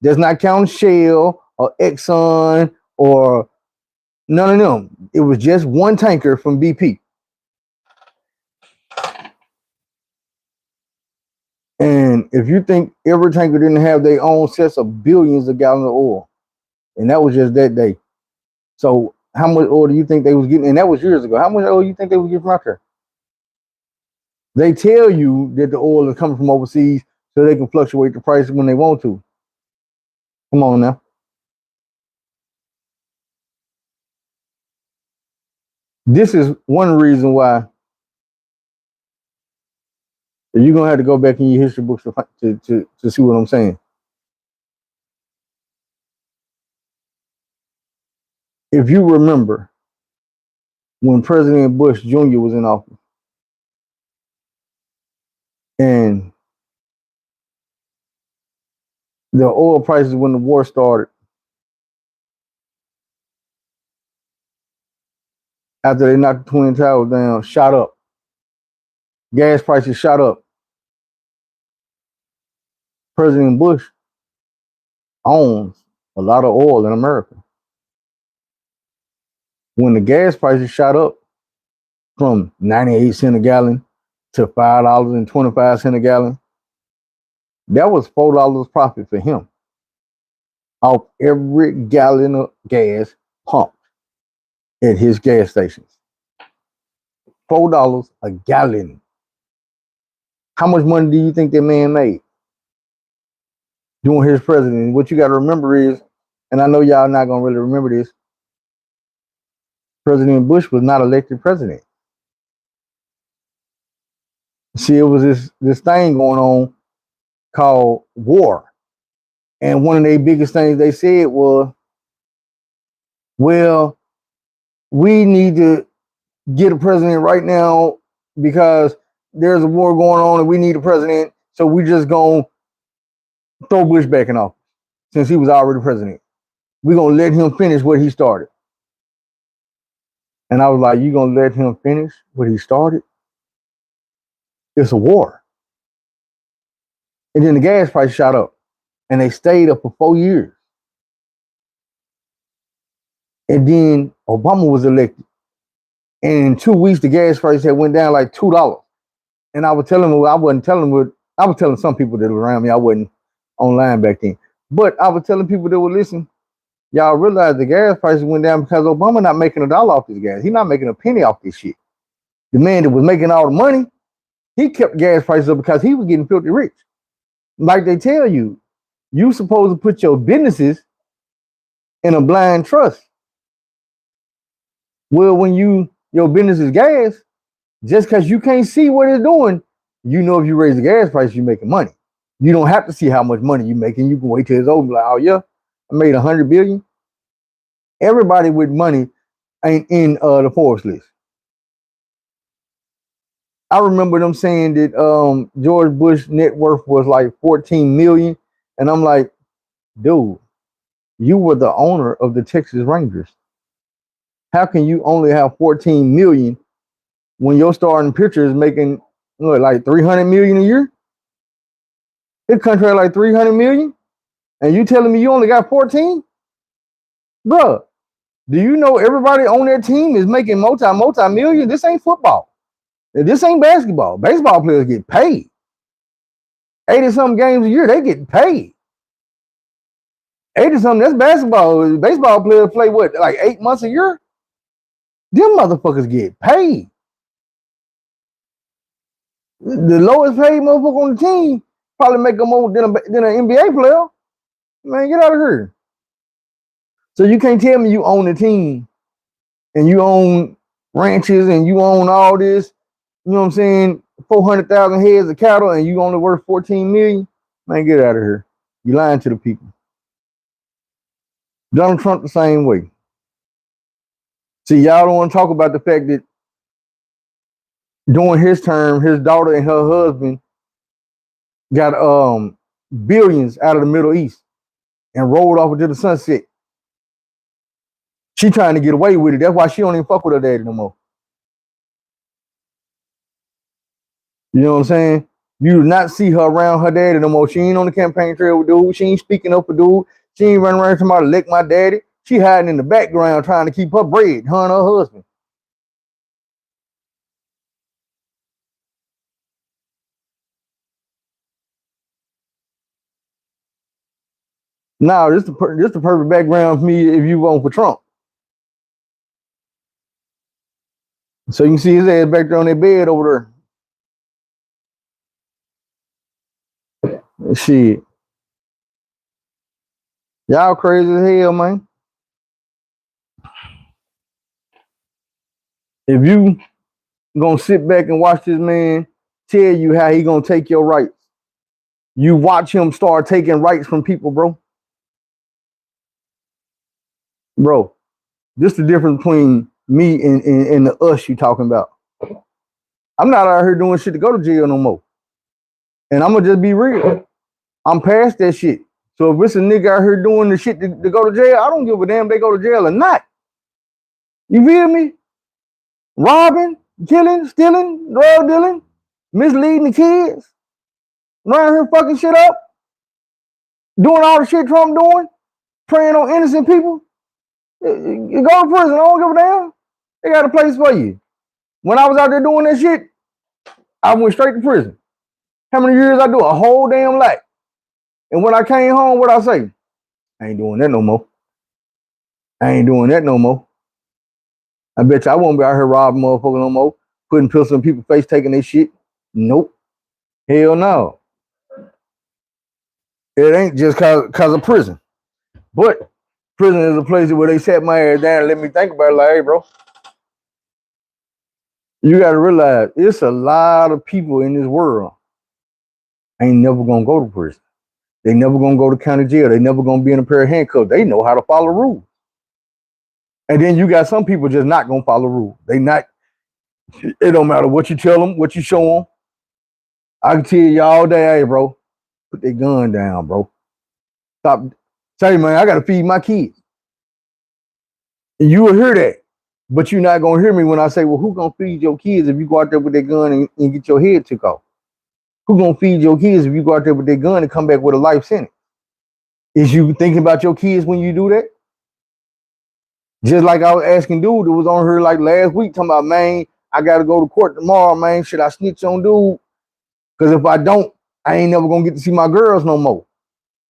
Does not count Shell or Exxon or none of them. It was just one tanker from BP. And if you think every tanker didn't have their own sets of billions of gallons of oil, and that was just that day. So how much oil do you think they was getting? And that was years ago. How much oil do you think they was getting from out there? They tell you that the oil is coming from overseas so they can fluctuate the price when they want to. Come on now. This is one reason why you're gonna have to go back in your history books to see what I'm saying. If you remember when President Bush Jr. was in office and the oil prices when the war started, after they knocked the Twin Towers down, shot up. Gas prices shot up. President Bush owns a lot of oil in America. When the gas prices shot up from 98 cents a gallon to $5.25 a gallon, that was $4 profit for him off every gallon of gas pumped at his gas stations. $4 a gallon. How much money do you think that man made during his presidency? What you got to remember is, and I know y'all not going to really remember this, President Bush was not elected president. See, it was this thing going on called war. And one of the biggest things they said was, well, we need to get a president right now because there's a war going on and we need a president. So we just going to throw Bush back in office since he was already president. We're going to let him finish what he started. And I was like, you going to let him finish what he started? It's a war. And then the gas price shot up and they stayed up for 4 years. And then Obama was elected. And in 2 weeks, the gas price had went down like $2. And I was telling him, I was telling some people that were around me, I wasn't online back then. But I was telling people that would listen, y'all realize the gas prices went down because Obama not making $1 off this gas. He's not making a penny off this shit. The man that was making all the money, he kept gas prices up because he was getting filthy rich. Like they tell you, you supposed to put your businesses in a blind trust. Well, when your business is gas, just because you can't see what it's doing, you know if you raise the gas price, you're making money. You don't have to see how much money you're making. You can wait till it's over. Like, oh yeah, I made 100 billion. Everybody with money ain't in the Forbes list. I remember them saying that George Bush net worth was like 14 million. And I'm like, dude, you were the owner of the Texas Rangers. How can you only have 14 million when your starting pitcher is making like 300 million a year? His contract like 300 million, and you telling me you only got 14? Bruh, do you know everybody on their team is making multi-million? This ain't football. This ain't basketball. Baseball players get paid. 80-something games a year, they get paid. 80-something, that's basketball. Baseball players play what, like 8 months a year? Them motherfuckers get paid. The lowest paid motherfucker on the team probably make more than an NBA player. Man, get out of here. So you can't tell me you own a team and you own ranches and you own all this, you know what I'm saying, 400,000 heads of cattle and you only worth 14 million. Man, get out of here. You lying to the people. Donald Trump the same way. See, y'all don't want to talk about the fact that during his term, his daughter and her husband got billions out of the Middle East and rolled off into the sunset. She trying to get away with it. That's why she don't even fuck with her daddy no more. You know what I'm saying? You do not see her around her daddy no more. She ain't on the campaign trail with dude. She ain't speaking up for dude. She ain't running around somebody to lick my daddy. She hiding in the background trying to keep her bread, her and her husband. Now, this the perfect background for me if you vote for Trump. So you can see his ass back there on that bed over there. Shit. Y'all crazy as hell, man. If you gonna sit back and watch this man tell you how he gonna take your rights, you watch him start taking rights from people, bro. Bro, this the difference between me and the us you talking about. I'm not out here doing shit to go to jail no more. And I'm gonna just be real. I'm past that shit. So if it's a nigga out here doing the shit to go to jail, I don't give a damn they go to jail or not. You feel me? Robbing, killing, stealing, drug dealing, misleading the kids, running her fucking shit up, doing all the shit Trump doing, preying on innocent people. You go to prison. I don't give a damn. They got a place for you. When I was out there doing that shit, I went straight to prison. How many years I do? A whole damn lot. And when I came home, what I say? I ain't doing that no more. I ain't doing that no more. I bet you I won't be out here robbing motherfuckers no more, putting pistols in people's face, taking their shit. Nope. Hell no. It ain't just cause of prison. But prison is a place where they sat my ass down and let me think about it like, hey, bro, you gotta realize it's a lot of people in this world ain't never gonna go to prison. They never gonna go to county jail. They never gonna be in a pair of handcuffs. They know how to follow rules. And then you got some people just not gonna follow rules. They not. It don't matter what you tell them, what you show them. I can tell you all day, hey, bro, put that gun down, bro. Stop. Say, man, I gotta feed my kids. And you will hear that, but you're not gonna hear me when I say, well, who gonna feed your kids if you go out there with that gun and get your head took off? Who gonna feed your kids if you go out there with that gun and come back with a life sentence? Is you thinking about your kids when you do that? Just like I was asking dude that was on here like last week talking about, man, I gotta go to court tomorrow, man. Should I snitch on dude? Because if I don't, I ain't never gonna get to see my girls no more.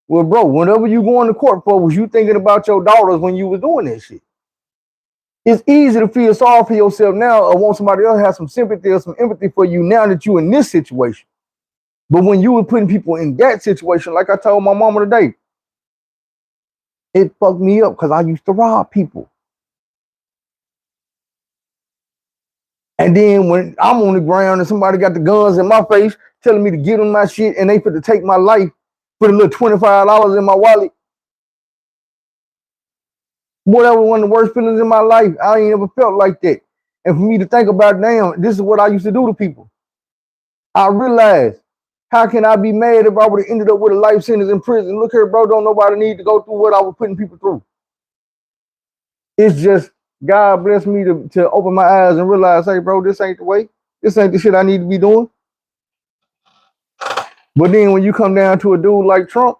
Well, bro, whenever you going to court for, was you thinking about your daughters when you was doing that shit? It's easy to feel sorry for yourself now or want somebody else to have some sympathy or some empathy for you now that you in this situation. But when you were putting people in that situation, like I told my mama today, it fucked me up because I used to rob people. And then when I'm on the ground and somebody got the guns in my face telling me to get on my shit and they fit to take my life, put a little $25 in my wallet. Boy, that was one of the worst feelings in my life. I ain't ever felt like that. And for me to think about, damn, this is what I used to do to people. I realized, how can I be mad if I would have ended up with a life sentence in prison? Look here, bro, don't nobody need to go through what I was putting people through. It's just God blessed me to open my eyes and realize, hey, bro, this ain't the way. This ain't the shit I need to be doing. But then when you come down to a dude like Trump,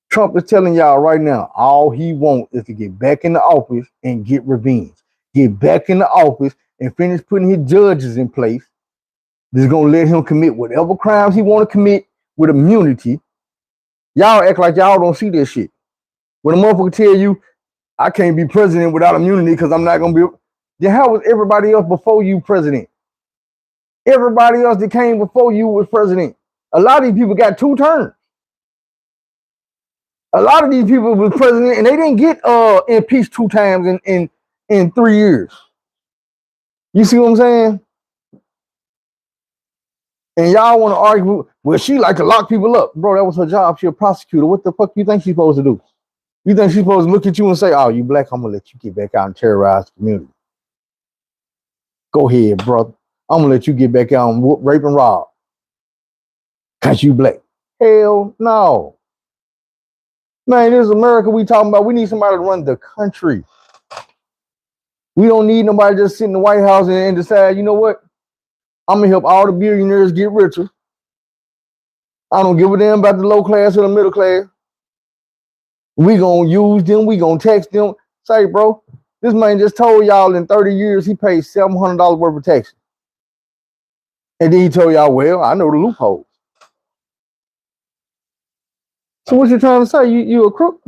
Trump is telling y'all right now, all he wants is to get back in the office and get revenge. Get back in the office and finish putting his judges in place. This is gonna let him commit whatever crimes he want to commit with immunity. Y'all act like y'all don't see this shit. When a motherfucker tell you, I can't be president without immunity because I'm not gonna be. Then how was everybody else before you president? Everybody else that came before you was president. A lot of these people got 2 terms. A lot of these people was president and they didn't get impeached 2 times in 3 years. You see what I'm saying? And y'all want to argue, well, she like to lock people up. Bro, that was her job. She a prosecutor. What the fuck you think she's supposed to do? You think she's supposed to look at you and say, oh, you black, I'm going to let you get back out and terrorize the community. Go ahead, brother. I'm going to let you get back out and whoop, rape, and rob. Because you black. Hell no. Man, this is America we talking about. We need somebody to run the country. We don't need nobody just sit in the White House and decide, you know what? I'm going to help all the billionaires get richer. I don't give a damn about the low class or the middle class. We gonna use them. We gonna tax them. Say, bro, this man just told y'all in 30 years he paid $700 worth of taxes. And then he told y'all, well, I know the loopholes. So what you trying to say? You a crook?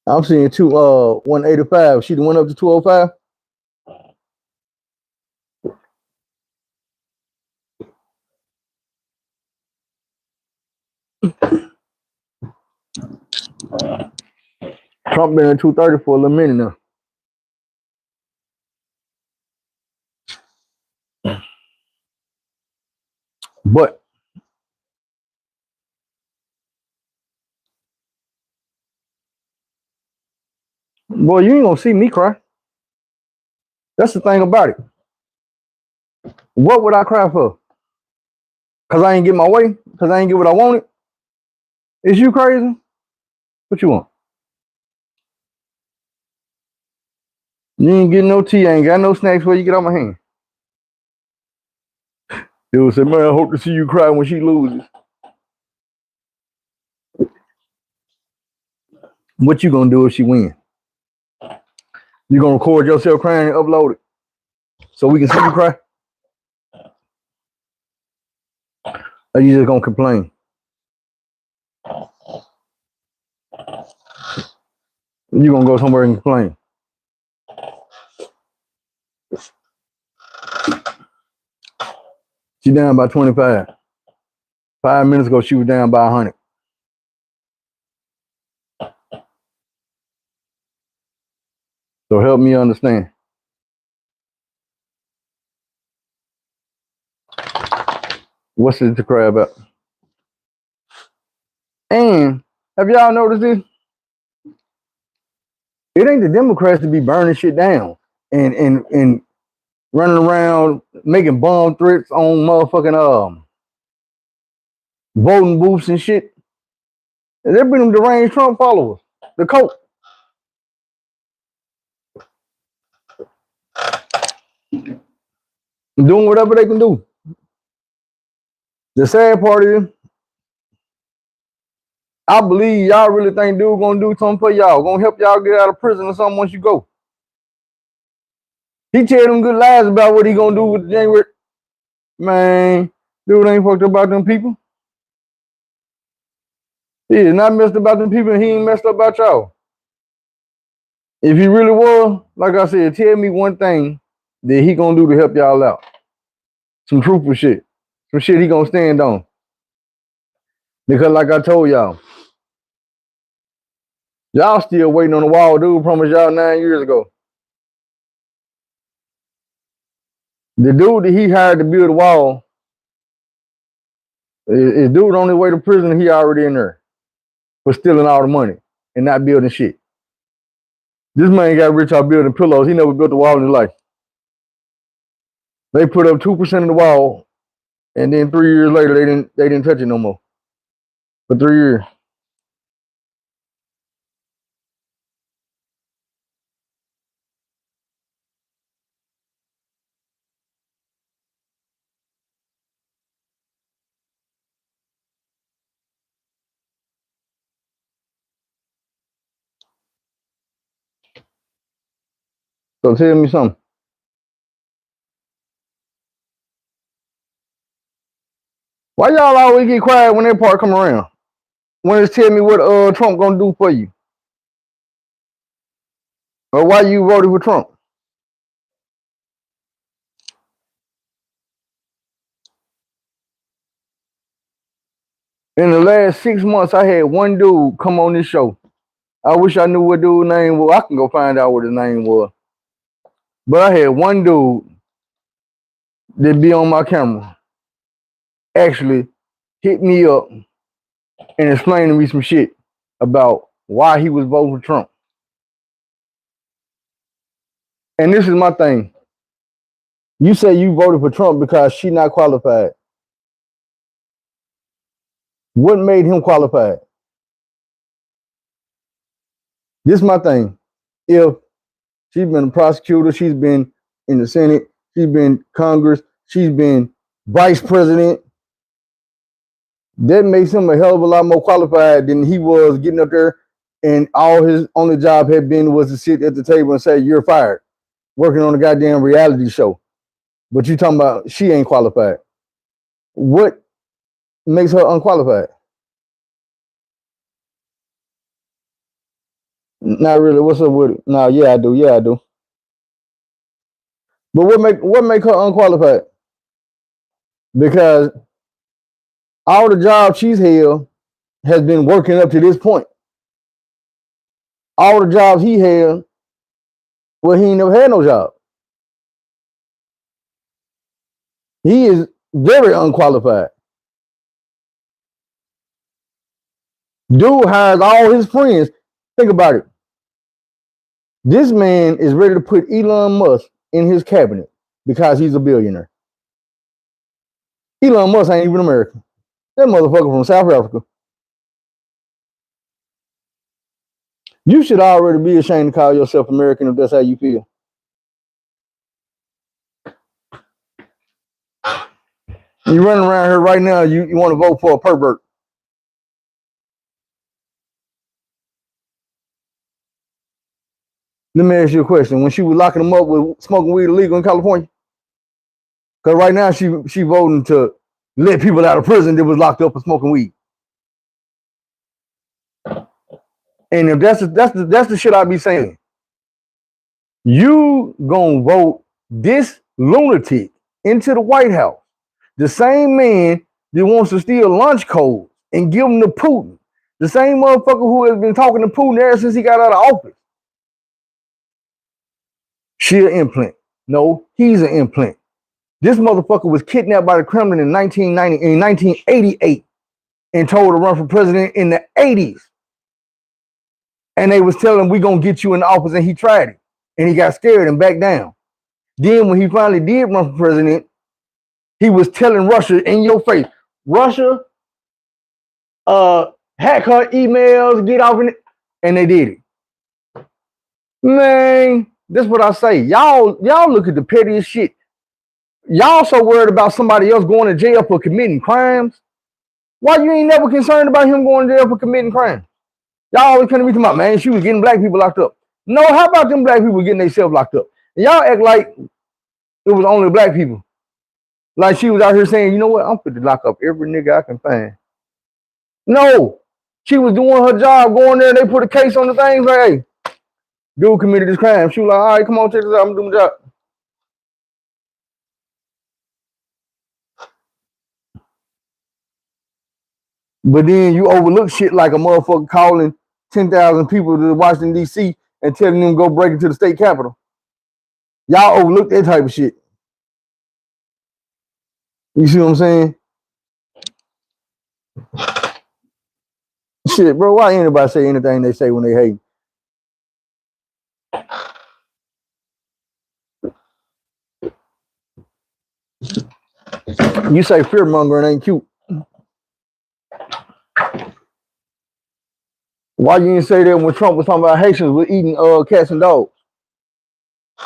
I'm seeing 185. She went up to 205. Trump been at 230 for a little minute now. But boy, you ain't gonna see me cry. That's the thing about it. What would I cry for? Cause I ain't get my way? Cause I ain't get what I wanted? Is you crazy? What you want? You ain't getting no tea, I ain't got no snacks where you get on my hand. Dude said, man, I hope to see you cry when she loses. What you gonna do if she wins? You gonna record yourself crying and upload it so we can see you cry? Or you just gonna complain? You gonna go somewhere and complain? She down by 25. 5 minutes ago, she was down by 100. So help me understand. What's it to cry about? And have y'all noticed this? It ain't the Democrats to be burning shit down and running around making bomb threats on motherfucking voting booths and shit. They've been them deranged Trump followers. The coke. Doing whatever they can do. The sad part is, I believe y'all really think dude gonna do something for y'all, gonna help y'all get out of prison or something once you go. He tell them good lies about what he gonna do with January. Man, dude ain't fucked about them people. He is not messed about them people, and he ain't messed up about y'all. If he really was, like I said, tell me one thing that he gonna do to help y'all out. Some truthful shit. Some shit he gonna stand on. Because like I told y'all still waiting on the wall dude promised y'all 9 years ago. The dude that he hired to build the wall, is dude on his way to prison, he already in there for stealing all the money and not building shit. This man got rich off building pillows. He never built a wall in his life. They put up 2% of the wall, and then 3 years later they didn't touch it no more. For 3 years. So tell me something. Why y'all always get quiet when that part come around? When it's tell me what Trump gonna do for you, or why you voted for Trump? In the last 6 months, I had one dude come on this show. I wish I knew what dude's name was. I can go find out what his name was. But I had one dude that be on my camera actually hit me up and explain to me some shit about why he was voting for Trump. And this is my thing. You say you voted for Trump because she not qualified. What made him qualified? This is my thing. If she's been a prosecutor, she's been in the Senate, she's been Congress, she's been vice president, that makes him a hell of a lot more qualified than he was getting up there and all his only job had been was to sit at the table and say, you're fired, working on a goddamn reality show. But you talking about she ain't qualified. What makes her unqualified? Not really. What's up with it? No, yeah, I do. Yeah, I do. But what make her unqualified? Because all the jobs she's held, has been working up to this point. All the jobs he had, well, he ain't never had no job. He is very unqualified. Dude hires all his friends. Think about it. This man is ready to put Elon Musk in his cabinet because he's a billionaire. Elon Musk ain't even American. That motherfucker from South Africa. You should already be ashamed to call yourself American if that's how you feel. You running around here right now, you want to vote for a pervert. Let me ask you a question. When she was locking them up with smoking weed illegal in California, because right now she voting to let people out of prison that was locked up for smoking weed. And if that's the shit I be saying, you gonna vote this lunatic into the White House, the same man that wants to steal lunch codes and give them to Putin, the same motherfucker who has been talking to Putin ever since he got out of office. She an implant. No, he's an implant. This motherfucker was kidnapped by the Kremlin in 1988 and told to run for president in the 80s. And they was telling him, we gonna get you in the office, and he tried it. And he got scared and backed down. Then when he finally did run for president, he was telling Russia in your face, Russia, hack her emails, get off in it, and they did it. Man, that's what I say. Y'all look at the pettiest shit. Y'all so worried about somebody else going to jail for committing crimes. Why you ain't never concerned about him going to jail for committing crimes? Y'all always come to me talking about, man, she was getting black people locked up. No, how about them black people getting themselves locked up? And y'all act like it was only black people. Like she was out here saying, you know what, I'm fit to lock up every nigga I can find. No, she was doing her job, going there, they put a case on the things like, hey, dude committed this crime. She was like, all right, come on, check this out, I'm doing my job. But then you overlook shit like a motherfucker calling 10,000 people to Washington, D.C. and telling them go break into the state capitol. Y'all overlook that type of shit. You see what I'm saying? Shit, bro, why anybody say anything they say when they hate? You say fear mongering ain't cute. Why you didn't say that when Trump was talking about Haitians were eating cats and dogs?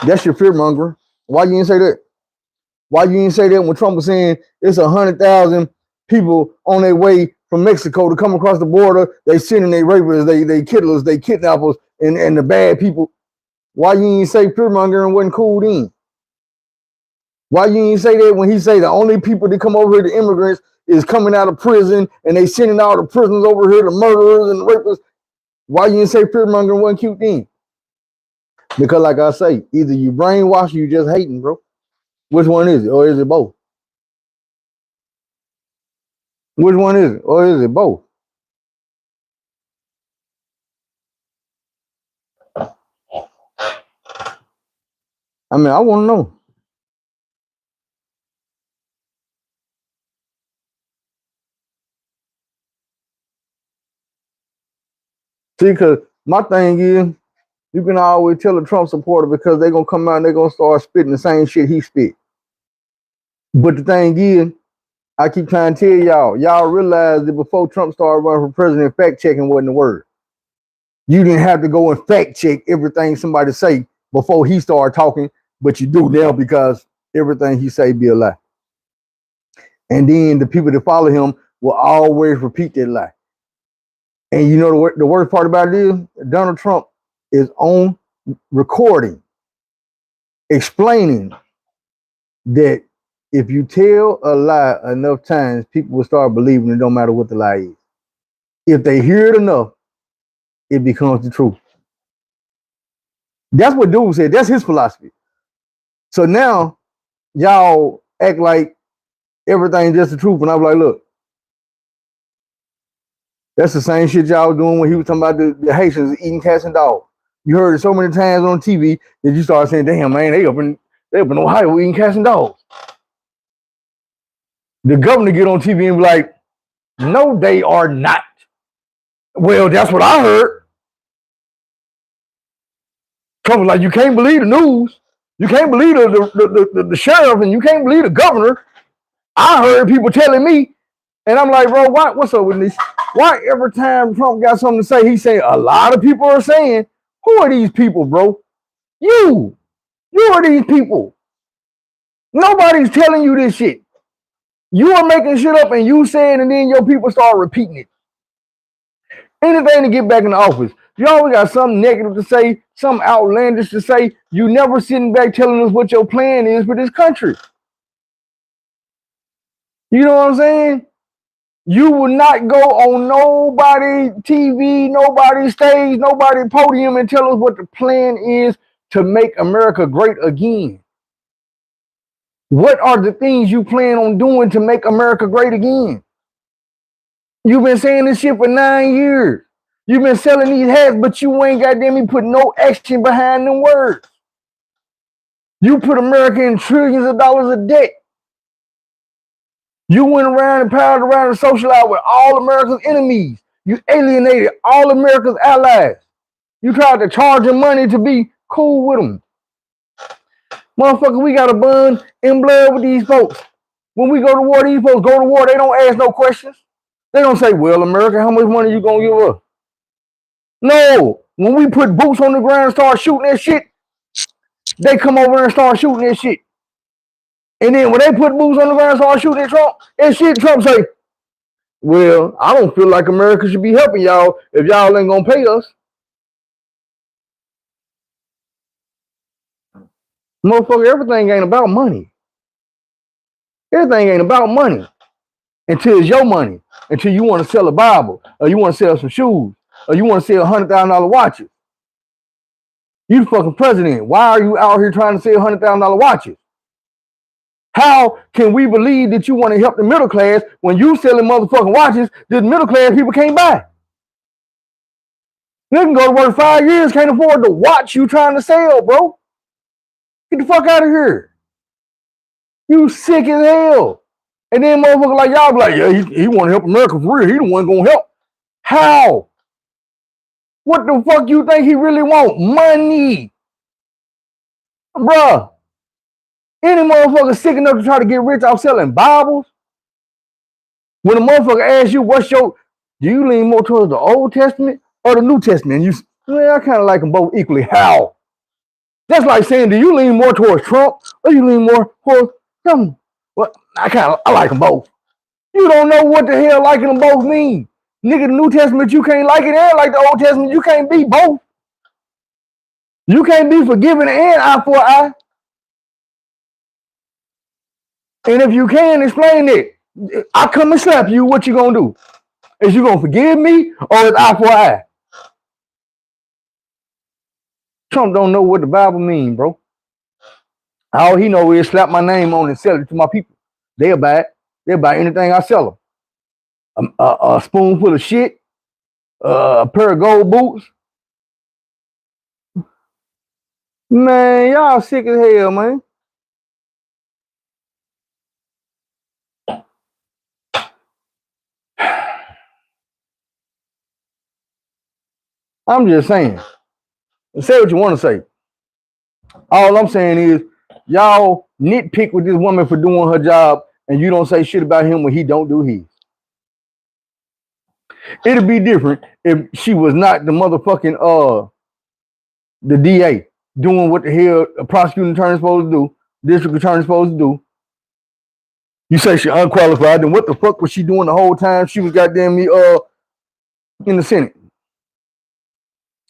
That's your fear mongering. Why you didn't say that? Why you didn't say that when Trump was saying it's 100,000 people on their way from Mexico to come across the border? They sending their rapists, they killers, they kidnappers, and the bad people. Why you didn't say fear mongering wasn't cool then? Why you didn't say that when he say the only people that come over here, the immigrants, is coming out of prison and they sending all the prisoners over here, the murderers and the rapists? Why you didn't say fear mongering wasn't cute then? Because like I say, either you brainwash or you just hating, bro. Which one is it? Or is it both? Which one is it? Or is it both? I mean, I want to know. See, because my thing is, you can always tell a Trump supporter because they're going to come out and they're going to start spitting the same shit he spit. But the thing is, I keep trying to tell y'all realize that before Trump started running for president, fact checking wasn't the word. You didn't have to go and fact check everything somebody say before he started talking, but you do now because everything he say be a lie. And then the people that follow him will always repeat that lie. And you know the worst part about it is Donald Trump is on recording explaining that if you tell a lie enough times, people will start believing it, no matter what the lie is. If they hear it enough, it becomes the truth. That's what dude said. That's his philosophy. So now y'all act like everything's just the truth. And I'm like, look, That's the same shit y'all was doing when he was talking about the Haitians eating cats and dogs. You heard it so many times on TV that you start saying, damn, man, they up in Ohio eating cats and dogs. The governor get on TV and be like, no, they are not. Well, that's what I heard. Trump was like, you can't believe the news. You can't believe the sheriff, and you can't believe the governor. I heard people telling me. And I'm like, bro, what's up with this? Why every time Trump got something to say, he say a lot of people are saying, who are these people, bro? You are these people. Nobody's telling you this shit. You are making shit up and you say it, and then your people start repeating it. Anything to get back in the office. You always got something negative to say, something outlandish to say. You never sitting back telling us what your plan is for this country. You know what I'm saying? You will not go on nobody TV, nobody stage, nobody podium and tell us what the plan is to make America great again. What are the things you plan on doing to make America great again? You've been saying this shit for 9 years. You've been selling these hats, but you ain't goddamn put no action behind them words. You put America in trillions of dollars of debt. You went around and piled around and socialized with all America's enemies. You alienated all America's allies. You tried to charge them money to be cool with them. Motherfucker, we got a bond in blood with these folks. When we go to war, these folks go to war, they don't ask no questions. They don't say, well, America, how much money you gonna give us? No, when we put boots on the ground and start shooting that shit, they come over and start shooting that shit. And then when they put boots on the ground and start shooting at Trump, and shit, Trump say, well, I don't feel like America should be helping y'all if y'all ain't gonna pay us. Motherfucker, everything ain't about money. Everything ain't about money until it's your money. Until you want to sell a Bible, or you want to sell some shoes, or you want to sell $100,000 watches. You the fucking president. Why are you out here trying to sell $100,000 watches? How can we believe that you want to help the middle class when you selling motherfucking watches that middle class people can't buy? They can go to work 5 years, can't afford the watch you trying to sell, bro. Get the fuck out of here. You sick as hell. And then motherfuckers like y'all be like, yeah, he want to help America for real. He the one gonna help. How? What the fuck you think he really want? Money. Bruh. Any motherfucker sick enough to try to get rich off selling Bibles? When a motherfucker asks you do you lean more towards the Old Testament or the New Testament? I kind of like them both equally. How? That's like saying, do you lean more towards Trump or you lean more towards something? Well, I like them both. You don't know what the hell liking them both mean. Nigga, the New Testament, you can't like it, and like the Old Testament, you can't be both. You can't be forgiven and eye for eye. And if you can, explain it. I come and slap you, what you gonna do? Is you gonna forgive me or is eye for eye? Trump don't know what the Bible means, bro. All he know is slap my name on and sell it to my people. They'll buy it. They'll buy anything I sell them. A spoonful of shit, a pair of gold boots. Man, y'all sick as hell, man. I'm just saying. Say what you want to say. All I'm saying is, y'all nitpick with this woman for doing her job, and you don't say shit about him when he don't do his. It'd be different if she was not the motherfucking the DA doing what the hell a prosecuting attorney supposed to do, district attorney supposed to do. You say she unqualified, then what the fuck was she doing the whole time she was goddamn me in the Senate?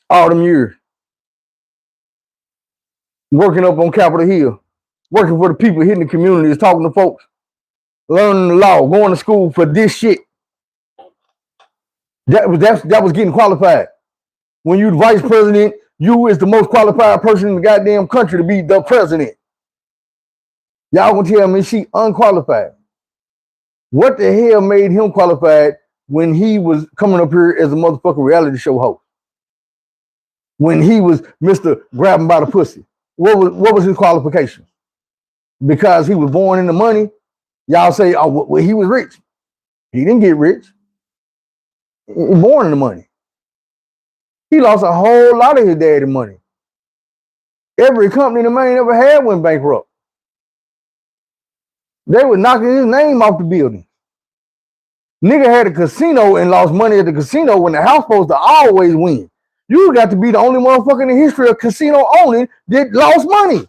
All them years. Working up on Capitol Hill, working for the people, hitting the communities, talking to folks, learning the law, going to school for this shit. That was getting qualified. When you the vice president, you is the most qualified person in the goddamn country to be the president. Y'all gonna tell me she unqualified? What the hell made him qualified when he was coming up here as a motherfucking reality show host? When he was Mr. Grab him by the pussy, what was his qualification? Because he was born into money. Y'all say, oh, well, he was rich. He didn't get rich. He was born into money. He lost a whole lot of his daddy money. Every company the man ever had went bankrupt. They were knocking his name off the building. Nigga had a casino and lost money at the casino when the house supposed to always win. You got to be the only motherfucker in the history of casino owning that lost money.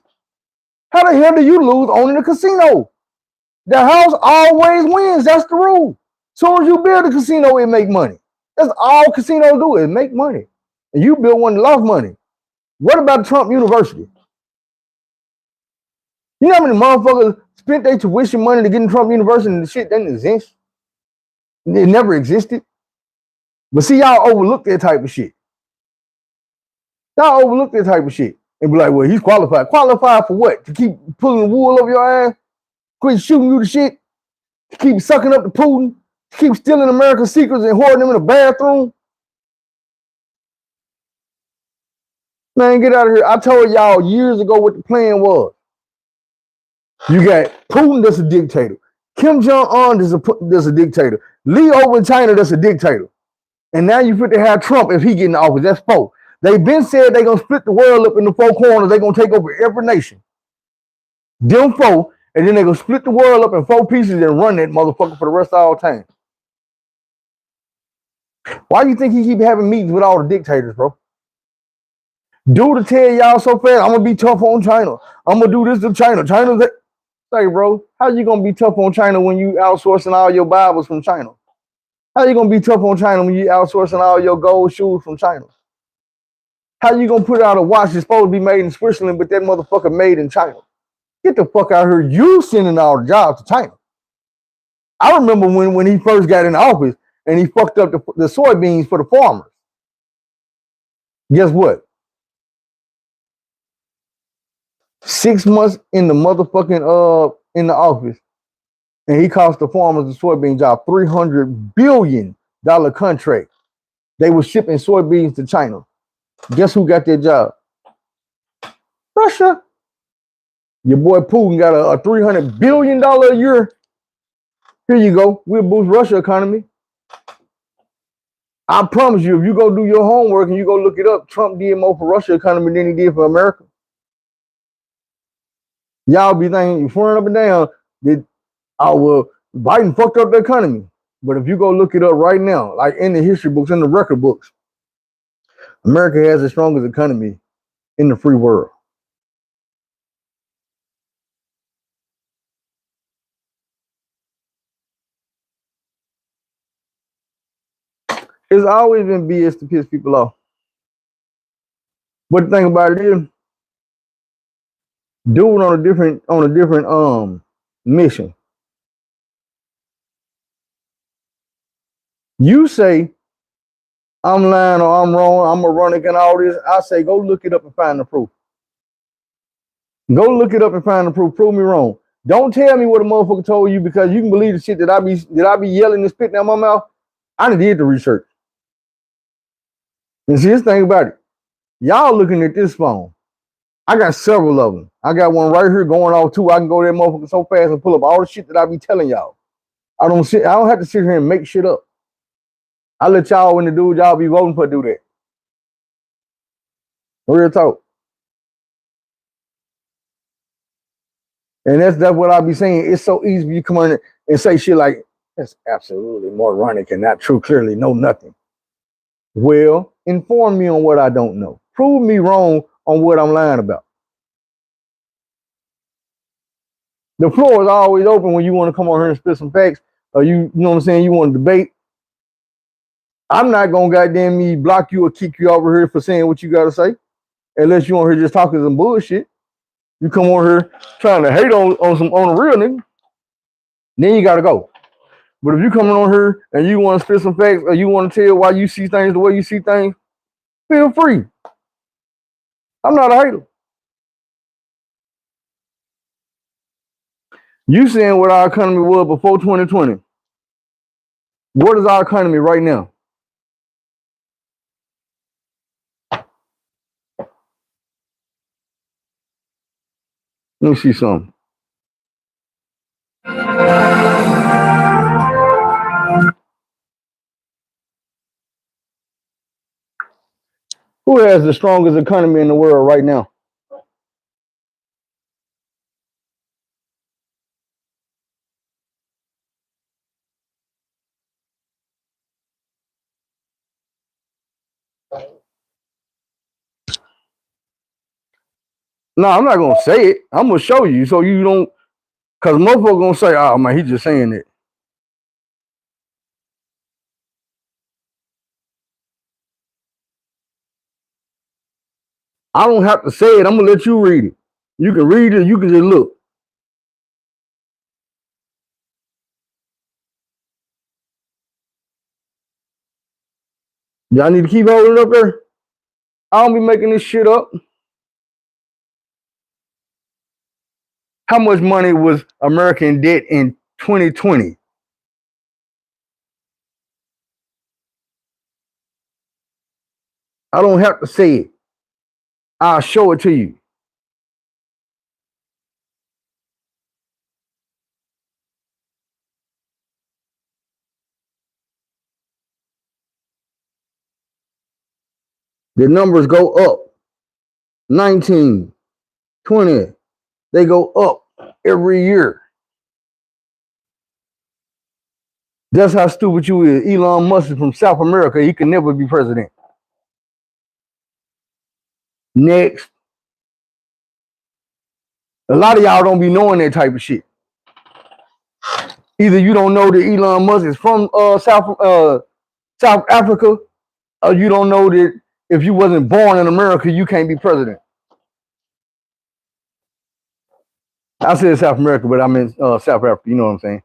How the hell do you lose owning a casino? The house always wins. That's the rule. Soon as you build a casino, it make money. That's all casinos do is make money. And you build one that lost money. What about Trump University? You know how many motherfuckers spent their tuition money to get in Trump University and the shit doesn't exist? It never existed. But see, y'all overlook that type of shit. Y'all overlook that type of shit. And be like, well, he's qualified. Qualified for what? To keep pulling the wool over your ass? Quit shooting you the shit? To keep sucking up the Putin? To keep stealing America's secrets and hoarding them in the bathroom? Man, get out of here. I told y'all years ago what the plan was. You got Putin that's a dictator. Kim Jong-un that's a dictator. Lee over in China that's a dictator. And now you put to have Trump if he get in office. That's four. They've been said they're going to split the world up into four corners. They're going to take over every nation. Them four. And then they're going to split the world up in four pieces and run that motherfucker for the rest of all time. Why do you think he keep having meetings with all the dictators, bro? Dude to tell y'all so fast, I'm going to be tough on China. I'm going to do this to China. China's that. Say, bro, how you going to be tough on China when you outsourcing all your Bibles from China? How you going to be tough on China when you outsourcing all your gold shoes from China? How you going to put out a watch that's supposed to be made in Switzerland, but that motherfucker made in China? Get the fuck out of here. You sending all the jobs to China. I remember when he first got in office and he fucked up the soybeans for the farmers. Guess what? 6 months in the motherfucking in the office, and he cost the farmers the soybean job $300 billion contract. They were shipping soybeans to China. Guess who got that job? Russia. Your boy Putin got a $300 billion a year. Here you go. We'll boost Russia economy. I promise you, if you go do your homework and you go look it up, Trump did more for Russia economy than he did for America. Y'all be thinking, you're flying up and down, that, oh, well, Biden fucked up the economy. But if you go look it up right now, like in the history books, in the record books, America has the strongest economy in the free world. It's always been BS to piss people off. But the thing about it is, do it on a different mission. You say I'm lying or I'm wrong, I'm ironic and all this. I say go look it up and find the proof. Go look it up and find the proof. Prove me wrong. Don't tell me what a motherfucker told you, because you can believe the shit that I be yelling and spitting out my mouth. I done did the research. And see, this thing about it, y'all looking at this phone. I got several of them. I got one right here going off too. I can go that motherfucker so fast and pull up all the shit that I be telling y'all. I don't have to sit here and make shit up. I let y'all, when the dude y'all be voting for, do that. Real talk. And that's what I be saying. It's so easy for you to come on and say shit like, that's absolutely moronic and not true. Clearly know nothing. Well, inform me on what I don't know. Prove me wrong on what I'm lying about. The floor is always open when you want to come on here and spit some facts, or you know what I'm saying, you want to debate. I'm not gonna goddamn me block you or kick you over here for saying what you gotta say, unless you on here just talking some bullshit. You come on here trying to hate on a real nigga, then you gotta go. But if you coming on here and you want to spit some facts, or you want to tell why you see things the way you see things, feel free. I'm not a hater. You saying what our economy was before 2020. What is our economy right now? Let me see something. Who has the strongest economy in the world right now? No, I'm not gonna say it. I'm gonna show you so you don't, cause motherfuckers gonna say, "Oh man, he's just saying it." I don't have to say it. I'm gonna let you read it. You can read it. You can just look. Y'all need to keep holding up there. I don't be making this shit up. How much money was American debt in 2020? I don't have to say it. I'll show it to you. The numbers go up. 19, 20. They go up every year. That's how stupid you is. Elon Musk is from South America. He can never be president. Next. A lot of y'all don't be knowing that type of shit. Either you don't know that Elon Musk is from South Africa, or you don't know that if you wasn't born in America, you can't be president. I said South America, but I meant South Africa. You know what I'm saying?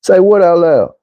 Say what out loud?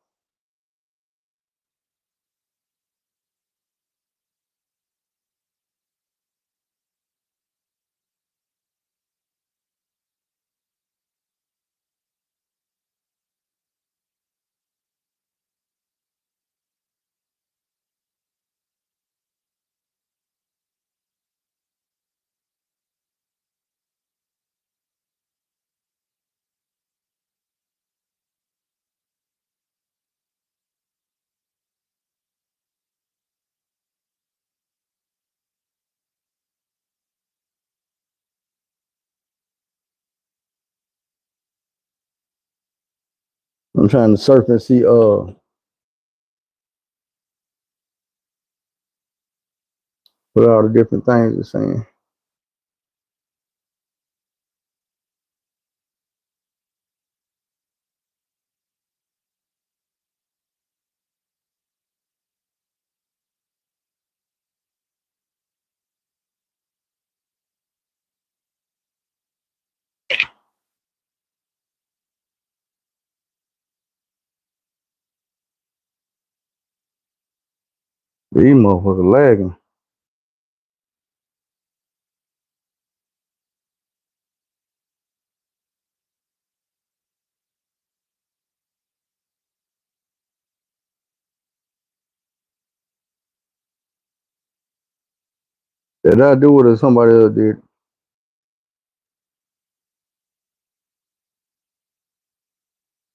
I'm trying to surf and see what all the different things it's saying. These motherfuckers lagging. Did I do it or somebody else did?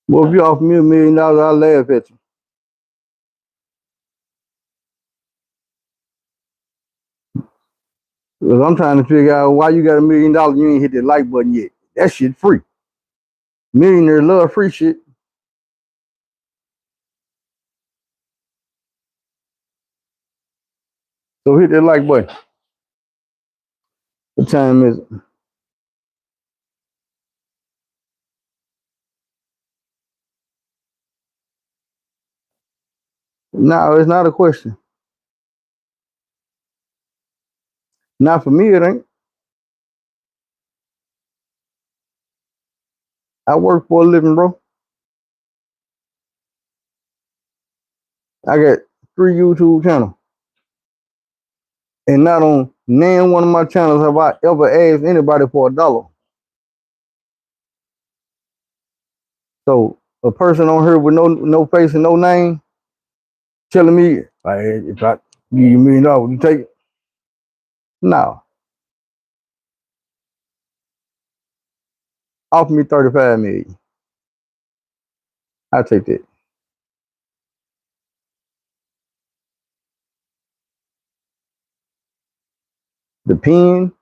Well, if you offer me $1 million, I'll laugh at you. Because I'm trying to figure out why you got $1 million, you ain't hit the like button yet. That shit free. Millionaires love free shit. So hit that like button. What time is it? No, it's not a question. Not for me, it ain't. I work for a living, bro. I got 3 YouTube channels. And not on none one of my channels have I ever asked anybody for $1. So a person on here with no face and no name telling me, hey, if I give you $1 million, would you take it? No. Offer me 35 million. I'll take that. The pen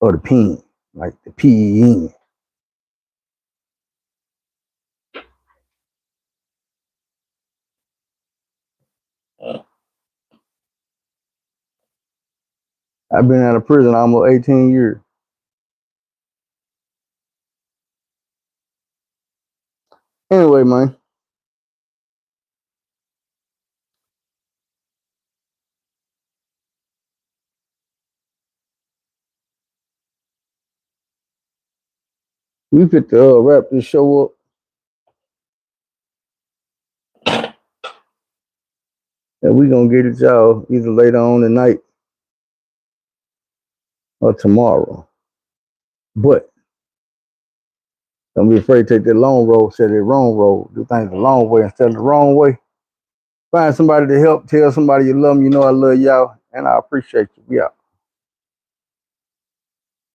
or the pen, like the PEN. I've been out of prison almost 18 years. Anyway, man. We fit to wrap this show up. And we gonna get it y'all either later on tonight or tomorrow. But don't be afraid to take that long road, set it wrong road. Do things the long way instead of the wrong way. Find somebody to help. Tell somebody you love them. You know I love y'all. And I appreciate you. We out.